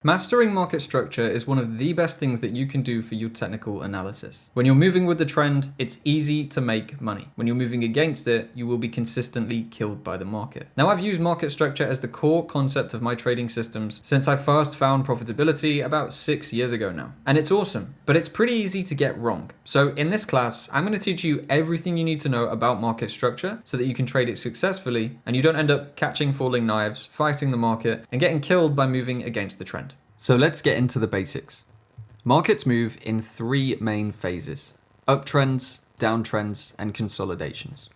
Mastering market structure is one of the best things that you can do for your technical analysis. When you're moving with the trend, it's easy to make money. When you're moving against it, you will be consistently killed by the market. Now, I've used market structure as the core concept of my trading systems since I first found profitability about 6 years ago now. And it's awesome, but it's pretty easy to get wrong. So in this class, I'm going to teach you everything you need to know about market structure so that you can trade it successfully and you don't end up catching falling knives, fighting the market, and getting killed by moving against the trend. So let's get into the basics. Markets move in 3 main phases: uptrends, downtrends, and consolidations.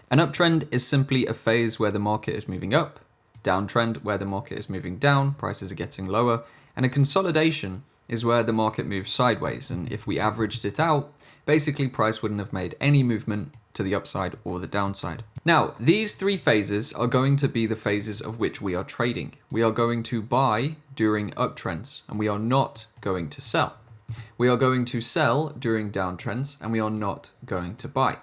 An uptrend is simply a phase where the market is moving up, downtrend where the market is moving down, prices are getting lower, and a consolidation is where the market moves sideways, and if we averaged it out, basically price wouldn't have made any movement to the upside or the downside. Now, these 3 phases are going to be the phases of which we are trading. We are going to buy during uptrends, and we are not going to sell. We are going to sell during downtrends, and we are not going to buy.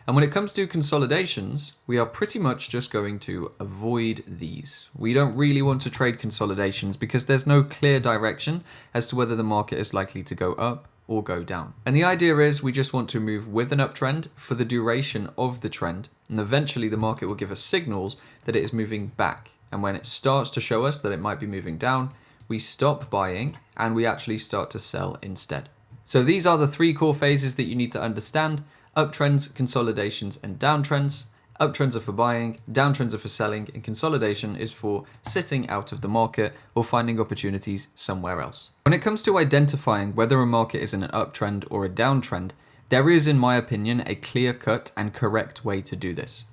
And when it comes to consolidations, we are pretty much just going to avoid these. We don't really want to trade consolidations because there's no clear direction as to whether the market is likely to go up or go down. And the idea is we just want to move with an uptrend for the duration of the trend, and eventually the market will give us signals that it is moving back. And when it starts to show us that it might be moving down, we stop buying and we actually start to sell instead. So these are the 3 core phases that you need to understand: uptrends, consolidations, and downtrends. Uptrends are for buying, downtrends are for selling, and consolidation is for sitting out of the market or finding opportunities somewhere else. When it comes to identifying whether a market is in an uptrend or a downtrend, there is, in my opinion, a clear-cut and correct way to do this.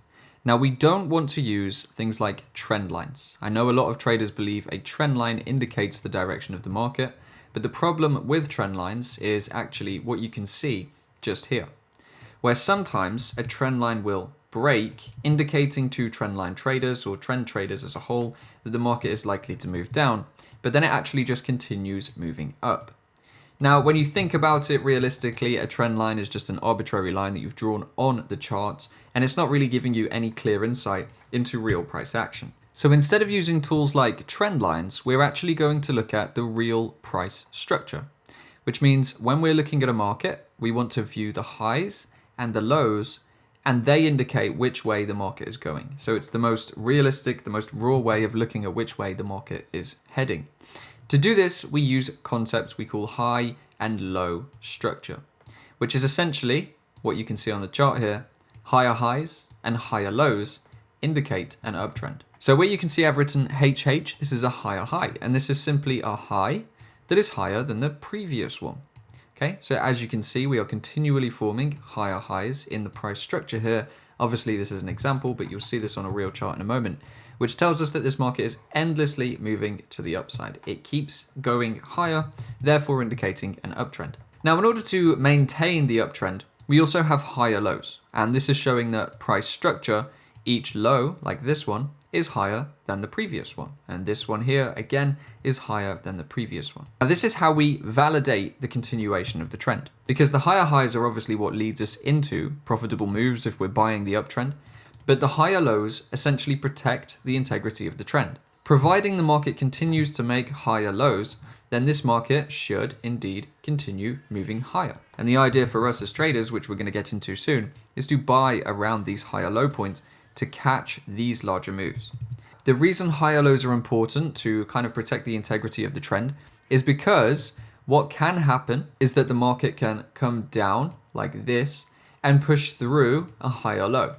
Now, we don't want to use things like trend lines. I know a lot of traders believe a trend line indicates the direction of the market, but the problem with trend lines is actually what you can see just here, where sometimes a trend line will break, indicating to trend line traders or trend traders as a whole that the market is likely to move down, but then it actually just continues moving up. Now, when you think about it realistically, a trend line is just an arbitrary line that you've drawn on the chart, and it's not really giving you any clear insight into real price action. So instead of using tools like trend lines, we're actually going to look at the real price structure, which means when we're looking at a market, we want to view the highs and the lows, and they indicate which way the market is going. So it's the most realistic, the most raw way of looking at which way the market is heading. To do this, we use concepts we call high and low structure, which is essentially what you can see on the chart here. Higher highs and higher lows indicate an uptrend. So where you can see I've written HH, this is a higher high, and this is simply a high that is higher than the previous one. Okay, so as you can see, we are continually forming higher highs in the price structure here. Obviously, this is an example, but you'll see this on a real chart in a moment, which tells us that this market is endlessly moving to the upside. It keeps going higher, therefore indicating an uptrend. Now, in order to maintain the uptrend, we also have higher lows, and this is showing that price structure, each low, like this one, is higher than the previous one. And this one here, again, is higher than the previous one. Now, this is how we validate the continuation of the trend, because the higher highs are obviously what leads us into profitable moves if we're buying the uptrend, but the higher lows essentially protect the integrity of the trend. Providing the market continues to make higher lows, then this market should indeed continue moving higher. And the idea for us as traders, which we're going to get into soon, is to buy around these higher low points to catch these larger moves. The reason higher lows are important to kind of protect the integrity of the trend is because what can happen is that the market can come down like this and push through a higher low.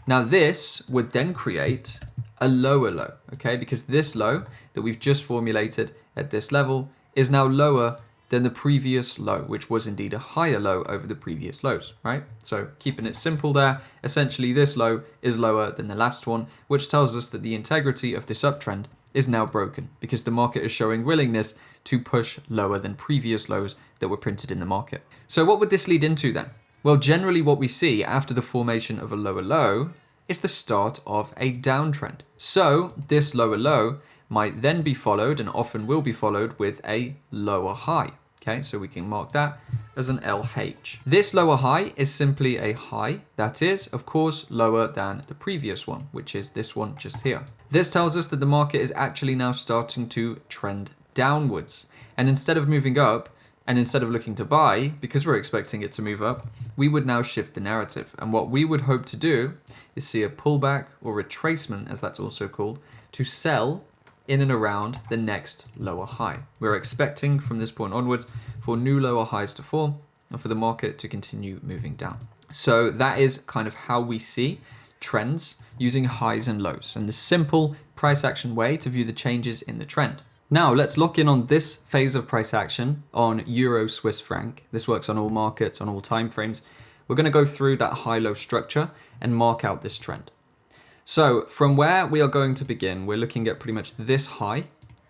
Now this would then create a lower low, okay? Because this low that we've just formulated at this level is now lower than the previous low, which was indeed a higher low over the previous lows, right? So keeping it simple there, essentially this low is lower than the last one, which tells us that the integrity of this uptrend is now broken because the market is showing willingness to push lower than previous lows that were printed in the market. So what would this lead into then? Well, generally what we see after the formation of a lower low is the start of a downtrend. So this lower low might then be followed, and often will be followed, with a lower high. Okay, so we can mark that as an LH. This lower high is simply a high that is, of course, lower than the previous one, which is this one just here. This tells us that the market is actually now starting to trend downwards. And instead of moving up, and instead of looking to buy, because we're expecting it to move up, we would now shift the narrative. And what we would hope to do is see a pullback or retracement, as that's also called, to sell in and around the next lower high. We're expecting from this point onwards for new lower highs to form and for the market to continue moving down. So that is kind of how we see trends using highs and lows, and the simple price action way to view the changes in the trend. Now let's lock in on this phase of price action on Euro Swiss franc. This works on all markets, on all time frames. We're going to go through that high-low structure and mark out this trend. So from where we are going to begin, we're looking at pretty much this high,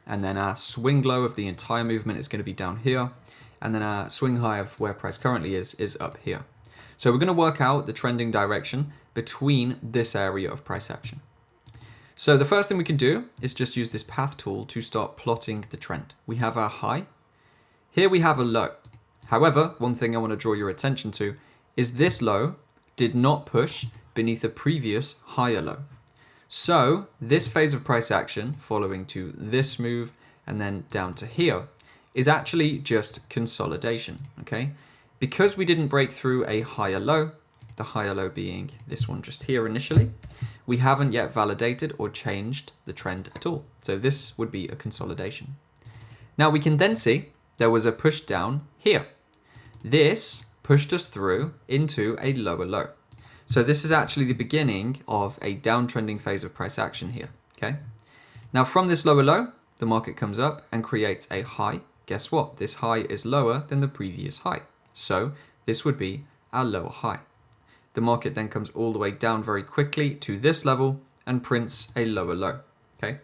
and then our swing low of the entire movement is going to be down here, and then our swing high of where price currently is up here. So we're going to work out the trending direction between this area of price action. So the first thing we can do is just use this path tool to start plotting the trend. We have our high. Here we have a low. However, one thing I want to draw your attention to is this low did not push beneath a previous higher low. So this phase of price action following to this move and then down to here is actually just consolidation, okay? Because we didn't break through a higher low, the higher low being this one just here initially, we haven't yet validated or changed the trend at all. So this would be a consolidation. Now we can then see there was a push down here. This pushed us through into a lower low. So this is actually the beginning of a downtrending phase of price action here, okay? Now from this lower low, the market comes up and creates a high. Guess what? This high is lower than the previous high. So this would be our lower high. The market then comes all the way down very quickly to this level and prints a lower low, okay?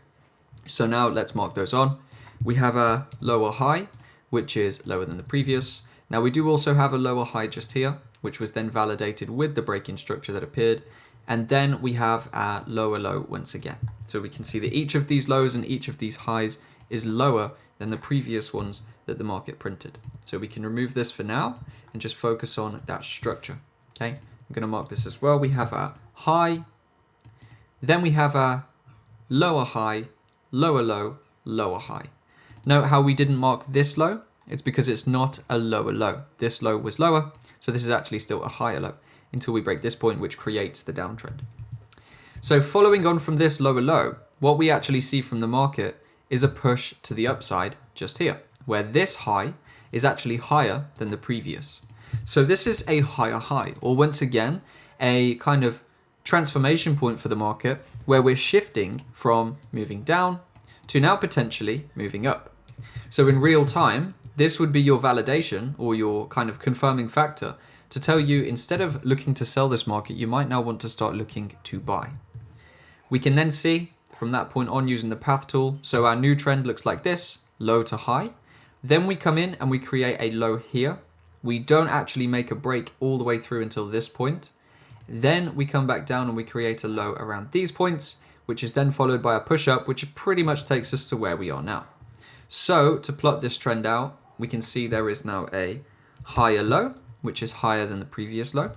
So now let's mark those on. We have a lower high, which is lower than the previous. Now we do also have a lower high just here, which was then validated with the break-in structure that appeared. And then we have our lower low once again. So we can see that each of these lows and each of these highs is lower than the previous ones that the market printed. So we can remove this for now and just focus on that structure, okay? I'm going to mark this as well. We have a high, then we have a lower high, lower low, lower high. Note how we didn't mark this low. It's because it's not a lower low. This low was lower, so this is actually still a higher low until we break this point, which creates the downtrend. So following on from this lower low, what we actually see from the market is a push to the upside just here, where this high is actually higher than the previous. So this is a higher high, or once again, a kind of transformation point for the market where we're shifting from moving down to now potentially moving up. So in real time, this would be your validation or your kind of confirming factor to tell you instead of looking to sell this market, you might now want to start looking to buy. We can then see from that point on using the path tool. So our new trend looks like this, low to high. Then we come in and we create a low here. We don't actually make a break all the way through until this point. Then we come back down and we create a low around these points, which is then followed by a push up, which pretty much takes us to where we are now. So to plot this trend out, we can see there is now a higher low, which is higher than the previous low.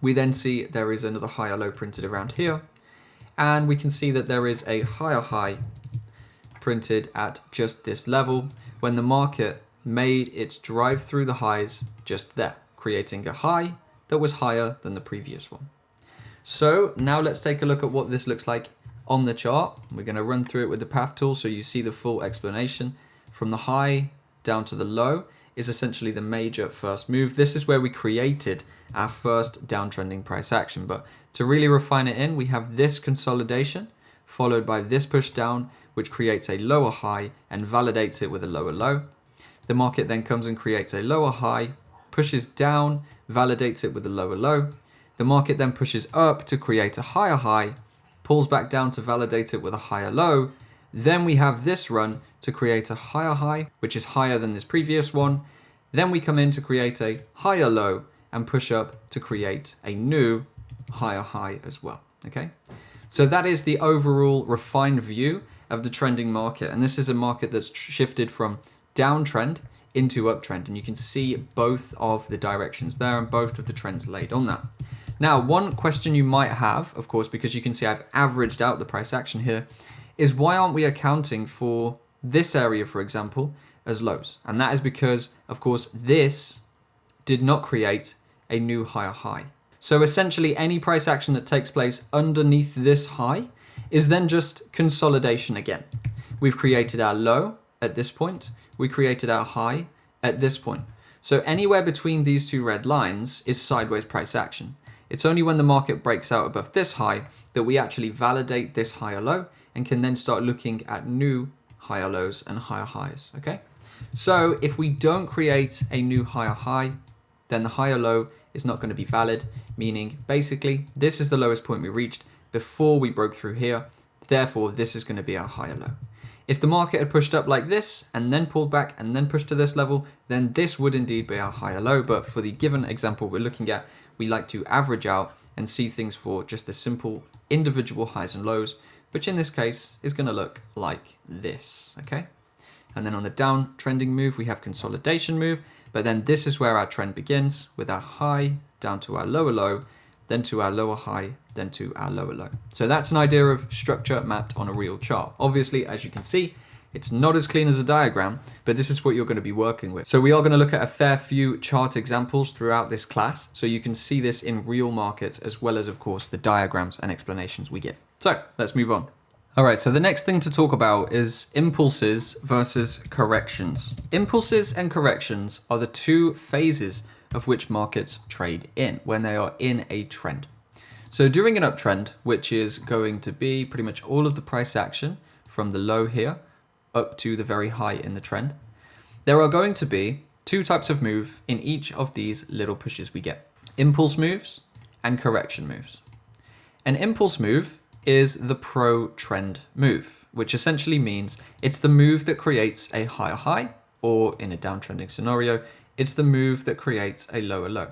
We then see there is another higher low printed around here. And we can see that there is a higher high printed at just this level when the market made its drive through the highs just there, creating a high that was higher than the previous one. So now let's take a look at what this looks like on the chart. We're going to run through it with the path tool so you see the full explanation. From the high down to the low is essentially the major first move. This is where we created our first downtrending price action. But to really refine it in, we have this consolidation followed by this push down, which creates a lower high and validates it with a lower low. The market then comes and creates a lower high, pushes down, validates it with a lower low. The market then pushes up to create a higher high, pulls back down to validate it with a higher low. Then we have this run to create a higher high, which is higher than this previous one. Then we come in to create a higher low and push up to create a new higher high as well, okay? So that is the overall refined view of the trending market. And this is a market that's shifted from downtrend into uptrend. And you can see both of the directions there and both of the trends laid on that. Now, one question you might have, of course, because you can see I've averaged out the price action here, is why aren't we accounting for this area, for example, as lows. And that is because, of course, this did not create a new higher high. So essentially any price action that takes place underneath this high is then just consolidation again. We've created our low at this point. We created our high at this point. So anywhere between these two red lines is sideways price action. It's only when the market breaks out above this high that we actually validate this higher low and can then start looking at new higher lows and higher highs, okay? So if we don't create a new higher high, then the higher low is not going to be valid, meaning basically this is the lowest point we reached before we broke through here. Therefore, this is going to be our higher low. If the market had pushed up like this and then pulled back and then pushed to this level, then this would indeed be our higher low. But for the given example we're looking at, we like to average out and see things for just the simple individual highs and lows, which in this case is going to look like this, okay? And then on the down trending move, we have consolidation move, but then this is where our trend begins with our high down to our lower low, then to our lower high, then to our lower low. So that's an idea of structure mapped on a real chart. Obviously, as you can see, it's not as clean as a diagram, but this is what you're going to be working with. So we are going to look at a fair few chart examples throughout this class, so you can see this in real markets, as well as, of course, the diagrams and explanations we give. So let's move on. All right, so the next thing to talk about is impulses versus corrections. Impulses and corrections are the two phases of which markets trade in when they are in a trend. So during an uptrend, which is going to be pretty much all of the price action from the low here up to the very high in the trend, there are going to be two types of move in each of these little pushes we get: impulse moves and correction moves. An impulse move is the pro-trend move, which essentially means it's the move that creates a higher high, or in a downtrending scenario, it's the move that creates a lower low.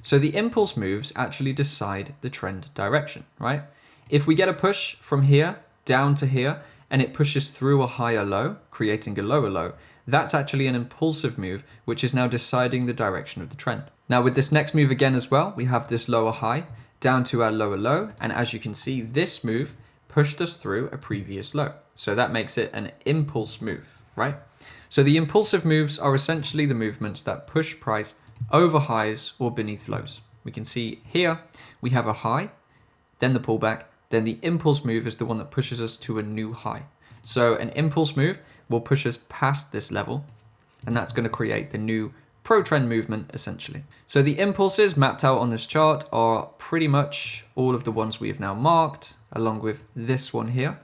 So the impulse moves actually decide the trend direction, right? If we get a push from here down to here, and it pushes through a higher low, creating a lower low, that's actually an impulsive move, which is now deciding the direction of the trend. Now with this next move again as well, we have this lower high down to our lower low, and as you can see, this move pushed us through a previous low. So that makes it an impulse move, right? So the impulsive moves are essentially the movements that push price over highs or beneath lows. We can see here we have a high, then the pullback, then the impulse move is the one that pushes us to a new high. So an impulse move will push us past this level, and that's going to create the new pro-trend movement essentially. So the impulses mapped out on this chart are pretty much all of the ones we have now marked, along with this one here.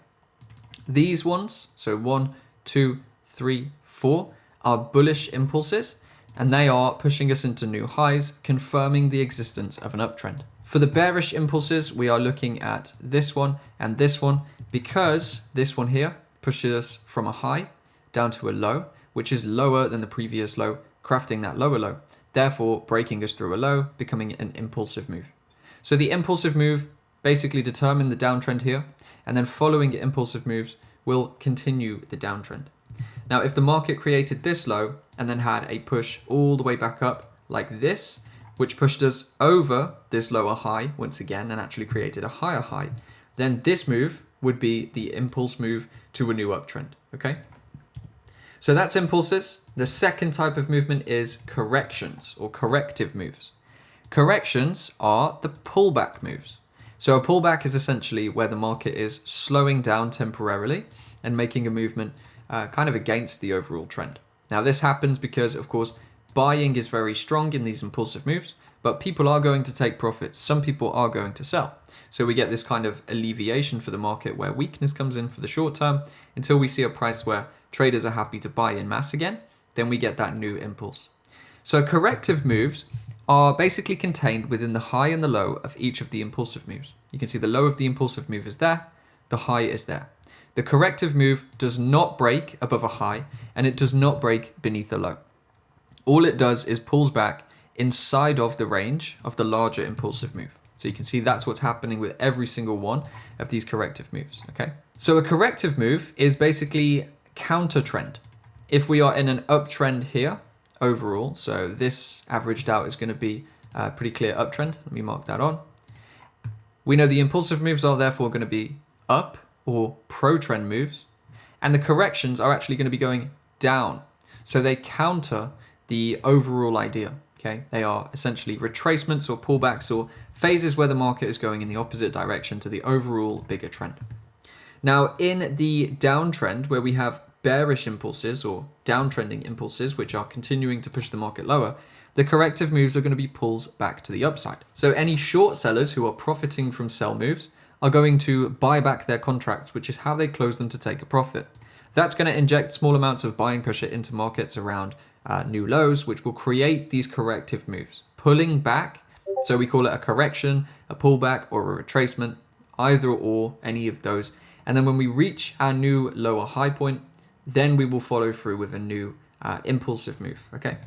These ones, so 1, 2, 3, 4, are bullish impulses, and they are pushing us into new highs, confirming the existence of an uptrend. For the bearish impulses, we are looking at this one and this one, because this one here pushes us from a high down to a low, which is lower than the previous low, crafting that lower low, therefore breaking us through a low, becoming an impulsive move. So the impulsive move basically determine the downtrend here, and then following impulsive moves will continue the downtrend. Now, if the market created this low and then had a push all the way back up like this, which pushed us over this lower high once again and actually created a higher high, then this move would be the impulse move to a new uptrend, okay? So that's impulses. The second type of movement is corrections or corrective moves. Corrections are the pullback moves. So a pullback is essentially where the market is slowing down temporarily and making a movement kind of against the overall trend. Now this happens because, of course, buying is very strong in these impulsive moves, but people are going to take profits. Some people are going to sell. So we get this kind of alleviation for the market where weakness comes in for the short term until we see a price where traders are happy to buy in mass again. Then we get that new impulse. So corrective moves are basically contained within the high and the low of each of the impulsive moves. You can see the low of the impulsive move is there, the high is there. The corrective move does not break above a high, and it does not break beneath a low. All it does is pulls back inside of the range of the larger impulsive move. So you can see that's what's happening with every single one of these corrective moves, okay? So a corrective move is basically counter trend. If we are in an uptrend here overall, so this averaged out is going to be a pretty clear uptrend. Let me mark that on. We know the impulsive moves are therefore going to be up or pro-trend moves. and the corrections are actually going to be going down. So they counter the overall idea. Okay, they are essentially retracements or pullbacks or phases where the market is going in the opposite direction to the overall bigger trend. Now, in the downtrend, where we have bearish impulses or downtrending impulses, which are continuing to push the market lower, the corrective moves are going to be pulls back to the upside. So any short sellers who are profiting from sell moves are going to buy back their contracts, which is how they close them to take a profit. That's going to inject small amounts of buying pressure into markets around new lows, which will create these corrective moves, pulling back. So we call it a correction, a pullback, or a retracement, either or, any of those. And then when we reach our new lower high point, then we will follow through with a new impulsive move, okay?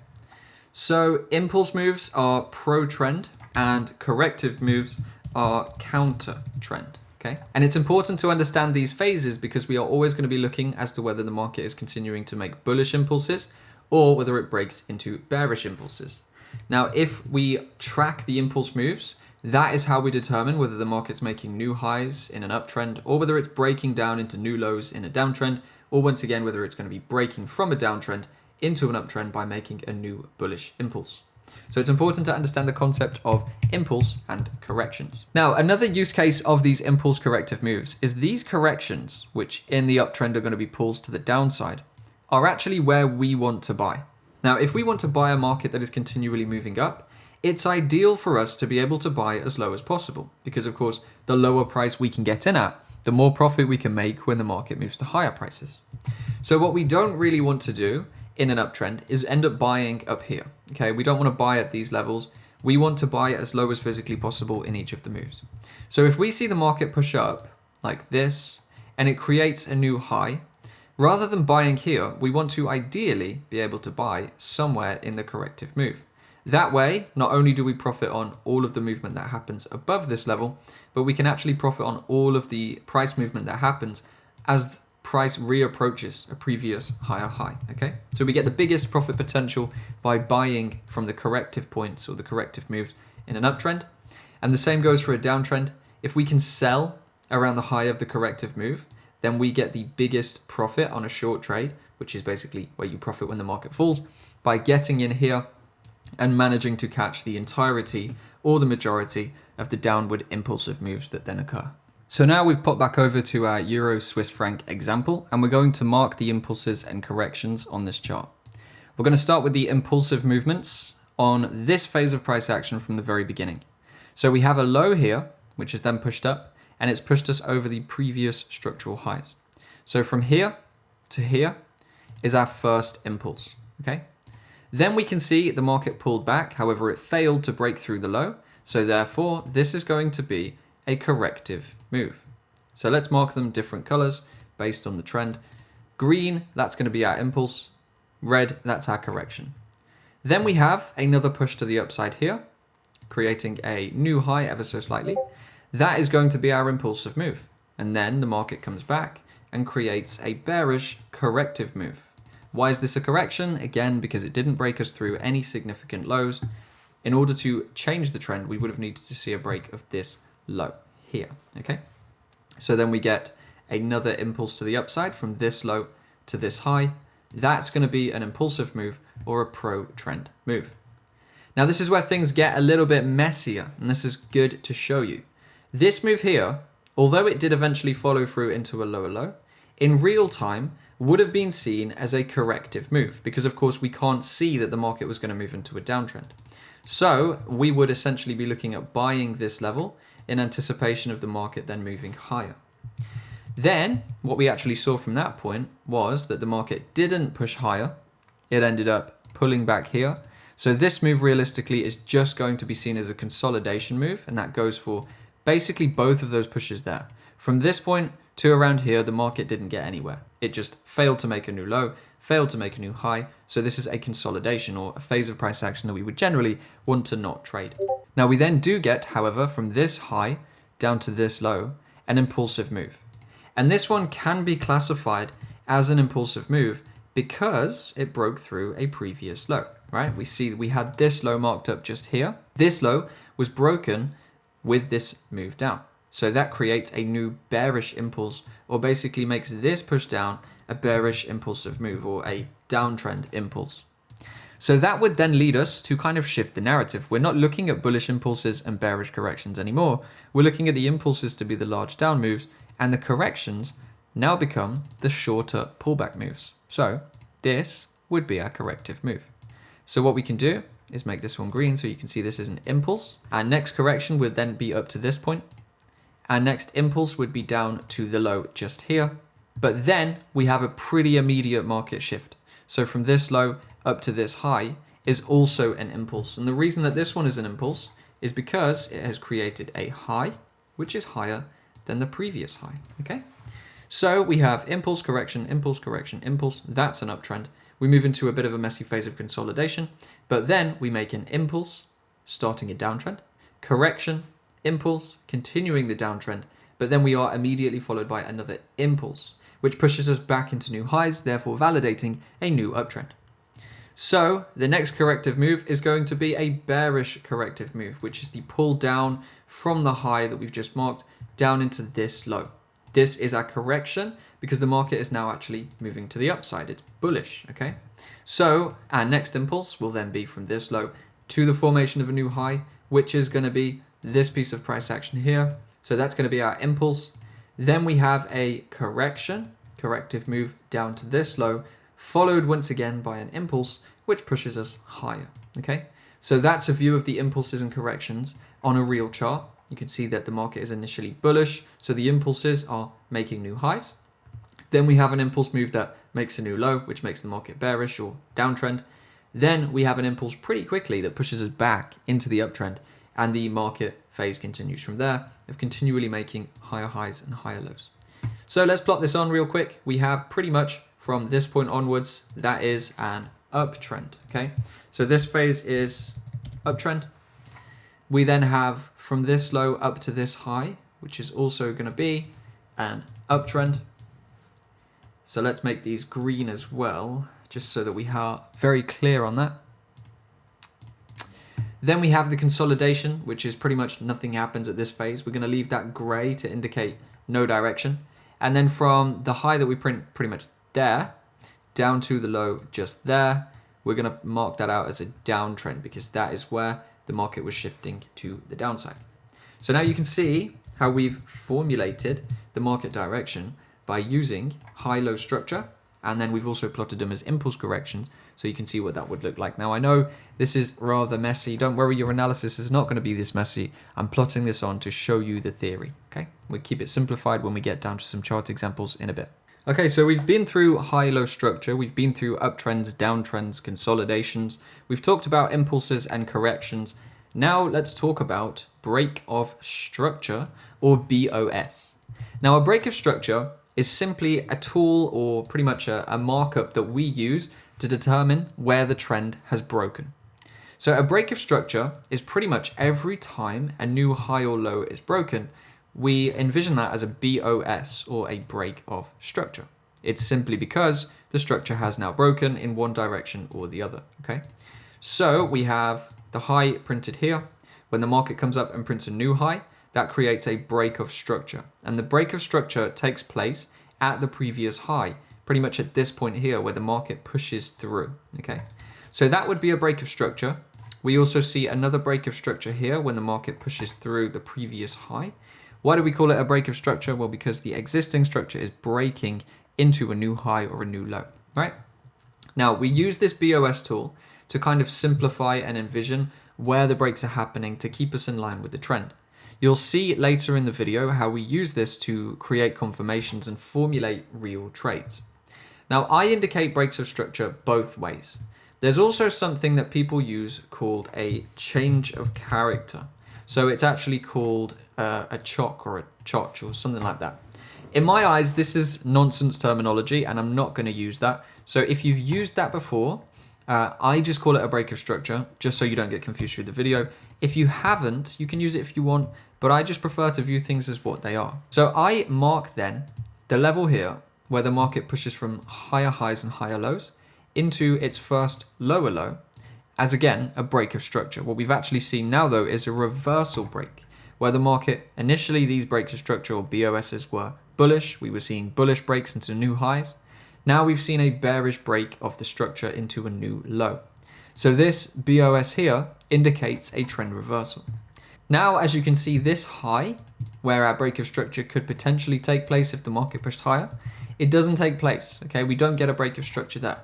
So impulse moves are pro-trend and corrective moves are counter-trend, okay? And it's important to understand these phases because we are always going to be looking as to whether the market is continuing to make bullish impulses or whether it breaks into bearish impulses. Now, if we track the impulse moves, that is how we determine whether the market's making new highs in an uptrend or whether it's breaking down into new lows in a downtrend, or once again, whether it's going to be breaking from a downtrend into an uptrend by making a new bullish impulse. So it's important to understand the concept of impulse and corrections. Now, another use case of these impulse corrective moves is these corrections, which in the uptrend are going to be pulls to the downside, are actually where we want to buy. Now, if we want to buy a market that is continually moving up, it's ideal for us to be able to buy as low as possible because, of course, the lower price we can get in at, the more profit we can make when the market moves to higher prices. So what we don't really want to do in an uptrend is end up buying up here. Okay, we don't want to buy at these levels. We want to buy as low as physically possible in each of the moves. So if we see the market push up like this and it creates a new high, rather than buying here, we want to ideally be able to buy somewhere in the corrective move. That way, not only do we profit on all of the movement that happens above this level, but we can actually profit on all of the price movement that happens as price reapproaches a previous higher high, okay? So we get the biggest profit potential by buying from the corrective points or the corrective moves in an uptrend. And the same goes for a downtrend. If we can sell around the high of the corrective move, then we get the biggest profit on a short trade, which is basically where you profit when the market falls, by getting in here and managing to catch the entirety or the majority of the downward impulsive moves that then occur. So now we've popped back over to our Euro Swiss franc example, and we're going to mark the impulses and corrections on this chart. We're going to start with the impulsive movements on this phase of price action from the very beginning. So we have a low here, which is then pushed up, and it's pushed us over the previous structural highs. So from here to here is our first impulse, okay? Then we can see the market pulled back, however, it failed to break through the low. So therefore, this is going to be a corrective move. So let's mark them different colors based on the trend. Green, that's going to be our impulse. Red, that's our correction. Then we have another push to the upside here, creating a new high ever so slightly. That is going to be our impulsive move. And then the market comes back and creates a bearish corrective move. Why is this a correction? Again, because it didn't break us through any significant lows. In order to change the trend, we would have needed to see a break of this low here, okay? So then we get another impulse to the upside from this low to this high. That's going to be an impulsive move or a pro-trend move. Now, this is where things get a little bit messier, and this is good to show you. This move here, although it did eventually follow through into a lower low, in real time would have been seen as a corrective move because, of course, we can't see that the market was going to move into a downtrend. So we would essentially be looking at buying this level in anticipation of the market then moving higher. Then what we actually saw from that point was that the market didn't push higher. It ended up pulling back here. So this move realistically is just going to be seen as a consolidation move, and that goes for basically both of those pushes there. From this point to around here, the market didn't get anywhere. It just failed to make a new low, failed to make a new high. So this is a consolidation or a phase of price action that we would generally want to not trade. Now we then do get, however, from this high down to this low, an impulsive move. And this one can be classified as an impulsive move because it broke through a previous low, right? We see that we had this low marked up just here. This low was broken with this move down. So that creates a new bearish impulse, or basically makes this push down a bearish impulsive move, or a downtrend impulse. So that would then lead us to kind of shift the narrative. We're not looking at bullish impulses and bearish corrections anymore. We're looking at the impulses to be the large down moves, and the corrections now become the shorter pullback moves. So this would be our corrective move. So what we can do is make this one green so you can see this is an impulse. Our next correction would then be up to this point. Our next impulse would be down to the low just here. But then we have a pretty immediate market shift. So from this low up to this high is also an impulse. And the reason that this one is an impulse is because it has created a high, which is higher than the previous high, okay? So we have impulse, correction, impulse, correction, impulse. That's an uptrend. We move into a bit of a messy phase of consolidation, but then we make an impulse, starting a downtrend, correction, impulse, continuing the downtrend, but then we are immediately followed by another impulse, which pushes us back into new highs, therefore validating a new uptrend. So the next corrective move is going to be a bearish corrective move, which is the pull down from the high that we've just marked down into this low. This is our correction because the market is now actually moving to the upside. It's bullish, okay? So our next impulse will then be from this low to the formation of a new high, which is going to be this piece of price action here. So that's going to be our impulse. Then we have a corrective move down to this low, followed once again by an impulse, which pushes us higher, okay? So that's a view of the impulses and corrections on a real chart. You can see that the market is initially bullish, so the impulses are making new highs. Then we have an impulse move that makes a new low, which makes the market bearish or downtrend. Then we have an impulse pretty quickly that pushes us back into the uptrend, and the market phase continues from there of continually making higher highs and higher lows. So let's plot this on real quick. We have pretty much from this point onwards, that is an uptrend, okay? So this phase is uptrend. We then have from this low up to this high, which is also going to be an uptrend. So let's make these green as well, just so that we are very clear on that. Then we have the consolidation, which is pretty much nothing happens at this phase. We're going to leave that gray to indicate no direction. And then from the high that we print pretty much there, down to the low just there, we're going to mark that out as a downtrend because that is where the market was shifting to the downside. So now you can see how we've formulated the market direction by using high-low structure, and then we've also plotted them as impulse corrections, so you can see what that would look like. Now I know this is rather messy. Don't worry, your analysis is not going to be this messy. I'm plotting this on to show you the theory, okay? We'll keep it simplified when we get down to some chart examples in a bit. Okay, so we've been through high-low structure, we've been through uptrends, downtrends, consolidations, we've talked about impulses and corrections. Now let's talk about break of structure, or BoS. Now a break of structure is simply a tool, or pretty much a markup that we use to determine where the trend has broken. So a break of structure is pretty much every time a new high or low is broken, we envision that as a BoS, or a break of structure. It's simply because the structure has now broken in one direction or the other, okay? So we have the high printed here. When the market comes up and prints a new high, that creates a break of structure. And the break of structure takes place at the previous high, pretty much at this point here where the market pushes through, okay? So that would be a break of structure. We also see another break of structure here when the market pushes through the previous high. Why do we call it a break of structure? Well, because the existing structure is breaking into a new high or a new low, right? Now, we use this BoS tool to kind of simplify and envision where the breaks are happening to keep us in line with the trend. You'll see later in the video how we use this to create confirmations and formulate real trades. Now, I indicate breaks of structure both ways. There's also something that people use called a change of character. So it's actually called a ChoCH or a ChoCH or something like that. In my eyes, this is nonsense terminology and I'm not going to use that. So if you've used that before, I just call it a break of structure, just so you don't get confused through the video. If you haven't, you can use it if you want, but I just prefer to view things as what they are. So I mark then the level here where the market pushes from higher highs and higher lows into its first lower low as, again, a break of structure. What we've actually seen now, though, is a reversal break, where the market, initially these breaks of structure or BOSs were bullish. We were seeing bullish breaks into new highs. Now we've seen a bearish break of the structure into a new low. So this BOS here indicates a trend reversal. Now, as you can see, this high, where our break of structure could potentially take place if the market pushed higher, it doesn't take place, okay? We don't get a break of structure there.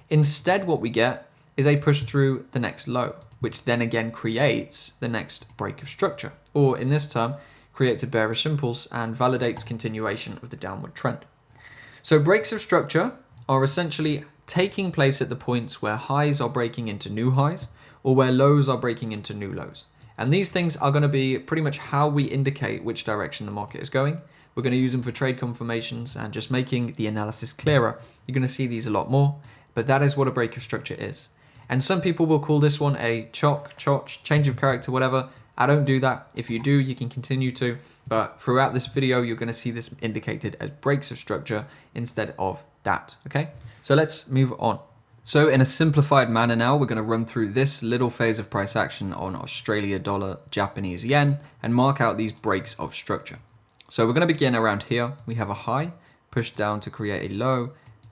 Instead, what we get is a push through the next low, which then again creates the next break of structure, or in this term, creates a bearish impulse and validates continuation of the downward trend. So breaks of structure are essentially taking place at the points where highs are breaking into new highs or where lows are breaking into new lows. And these things are going to be pretty much how we indicate which direction the market is going. We're going to use them for trade confirmations and just making the analysis clearer. You're going to see these a lot more, but that is what a break of structure is. And some people will call this one a ChoCH, change of character, whatever. I don't do that. If you do, you can continue to, but throughout this video, you're going to see this indicated as breaks of structure instead of that, okay? So let's move on. So in a simplified manner now, we're going to run through this little phase of price action on Australia dollar, Japanese yen, and mark out these breaks of structure. So we're going to begin around here. We have a high, pushed down to create a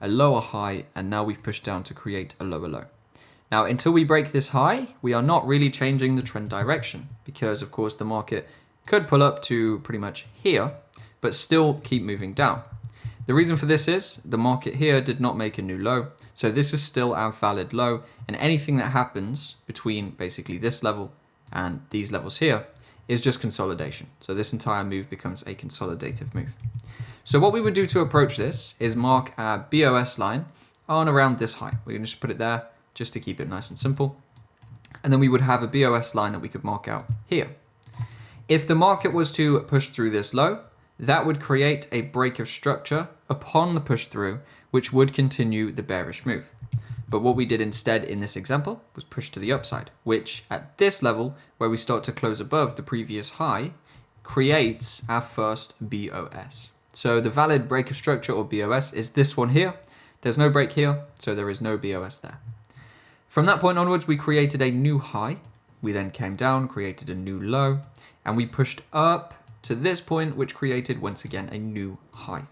lower high, and now we've pushed down to create a lower low. Now, until we break this high, we are not really changing the trend direction because, of course, the market could pull up to pretty much here, but still keep moving down. The reason for this is the market here did not make a new low. So this is still our valid low, and anything that happens between basically this level and these levels here is just consolidation. So this entire move becomes a consolidative move. So what we would do to approach this is mark our BOS line on around this high. We're going to just put it there just to keep it nice and simple. And then we would have a BOS line that we could mark out here. If the market was to push through this low, that would create a break of structure upon the push through, which would continue the bearish move. But what we did instead in this example was push to the upside, which at this level, where we start to close above the previous high, creates our first BOS. So the valid break of structure or BOS is this one here. There's no break here, so there is no BOS there. From that point onwards, we created a new high. We then came down, created a new low, and we pushed up to this point, which created once again a new high.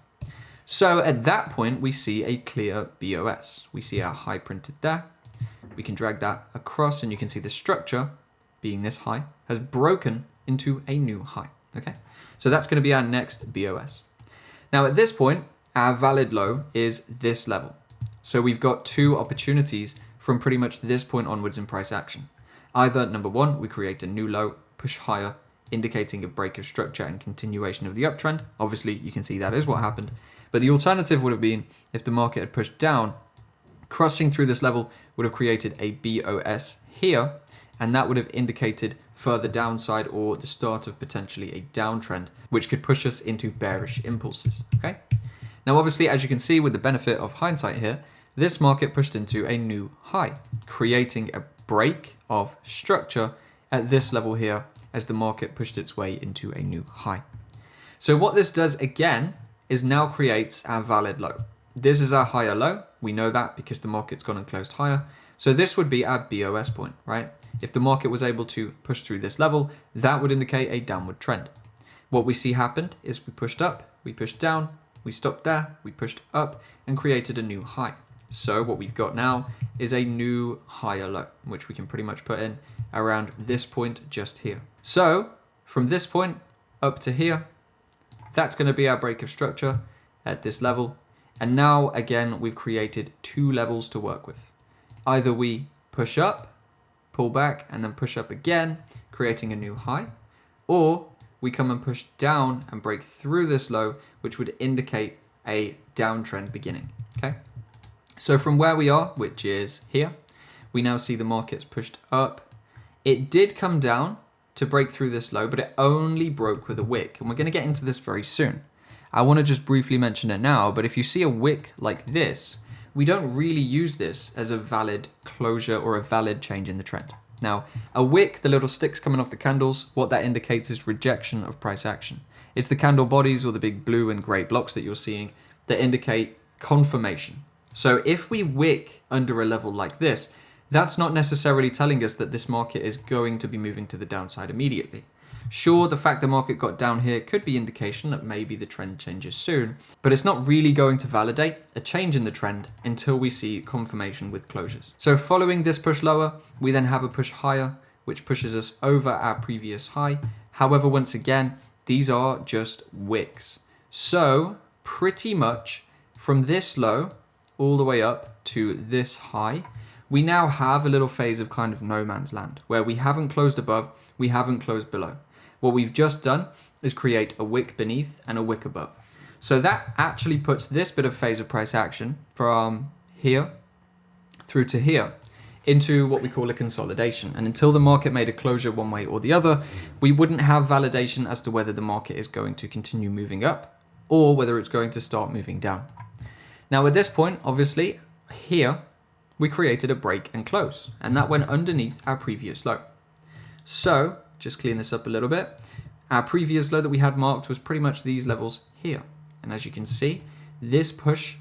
So at that point, we see a clear BOS. We see our high printed there. We can drag that across and you can see the structure, being this high, has broken into a new high, okay? So that's gonna be our next BOS. Now at this point, our valid low is this level. So we've got two opportunities from pretty much this point onwards in price action. Either number one, we create a new low, push higher, indicating a break of structure and continuation of the uptrend. Obviously, you can see that is what happened. But the alternative would have been if the market had pushed down, crossing through this level would have created a BOS here, and that would have indicated further downside or the start of potentially a downtrend, which could push us into bearish impulses, okay? Now, obviously, as you can see with the benefit of hindsight here, this market pushed into a new high, creating a break of structure at this level here as the market pushed its way into a new high. So what this does again is now creates our valid low. This is our higher low. We know that because the market's gone and closed higher. So this would be our BOS point, right? If the market was able to push through this level, that would indicate a downward trend. What we see happened is we pushed up, we pushed down, we stopped there, we pushed up and created a new high. So what we've got now is a new higher low, which we can pretty much put in around this point just here. So from this point up to here, that's going to be our break of structure at this level. And now again, we've created two levels to work with. Either we push up, pull back, and then push up again, creating a new high, or we come and push down and break through this low, which would indicate a downtrend beginning, okay? So from where we are, which is here, we now see the market's pushed up. It did come down to break through this low, but it only broke with a wick. And we're going to get into this very soon. I want to just briefly mention it now, but if you see a wick like this, we don't really use this as a valid closure or a valid change in the trend. Now, a wick, the little sticks coming off the candles, what that indicates is rejection of price action. It's the candle bodies or the big blue and gray blocks that you're seeing that indicate confirmation. So if we wick under a level like this, that's not necessarily telling us that this market is going to be moving to the downside immediately. Sure, the fact the market got down here could be indication that maybe the trend changes soon, but it's not really going to validate a change in the trend until we see confirmation with closures. So following this push lower, we then have a push higher, which pushes us over our previous high. However, once again, these are just wicks. So pretty much from this low all the way up to this high, we now have a little phase of kind of no man's land where we haven't closed above, we haven't closed below. What we've just done is create a wick beneath and a wick above. So that actually puts this bit of phase of price action from here through to here into what we call a consolidation. And until the market made a closure one way or the other, we wouldn't have validation as to whether the market is going to continue moving up or whether it's going to start moving down. Now at this point, obviously, here, we created a break and close, and that went underneath our previous low. So, just clean this up a little bit. Our previous low that we had marked was pretty much these levels here. And as you can see, this push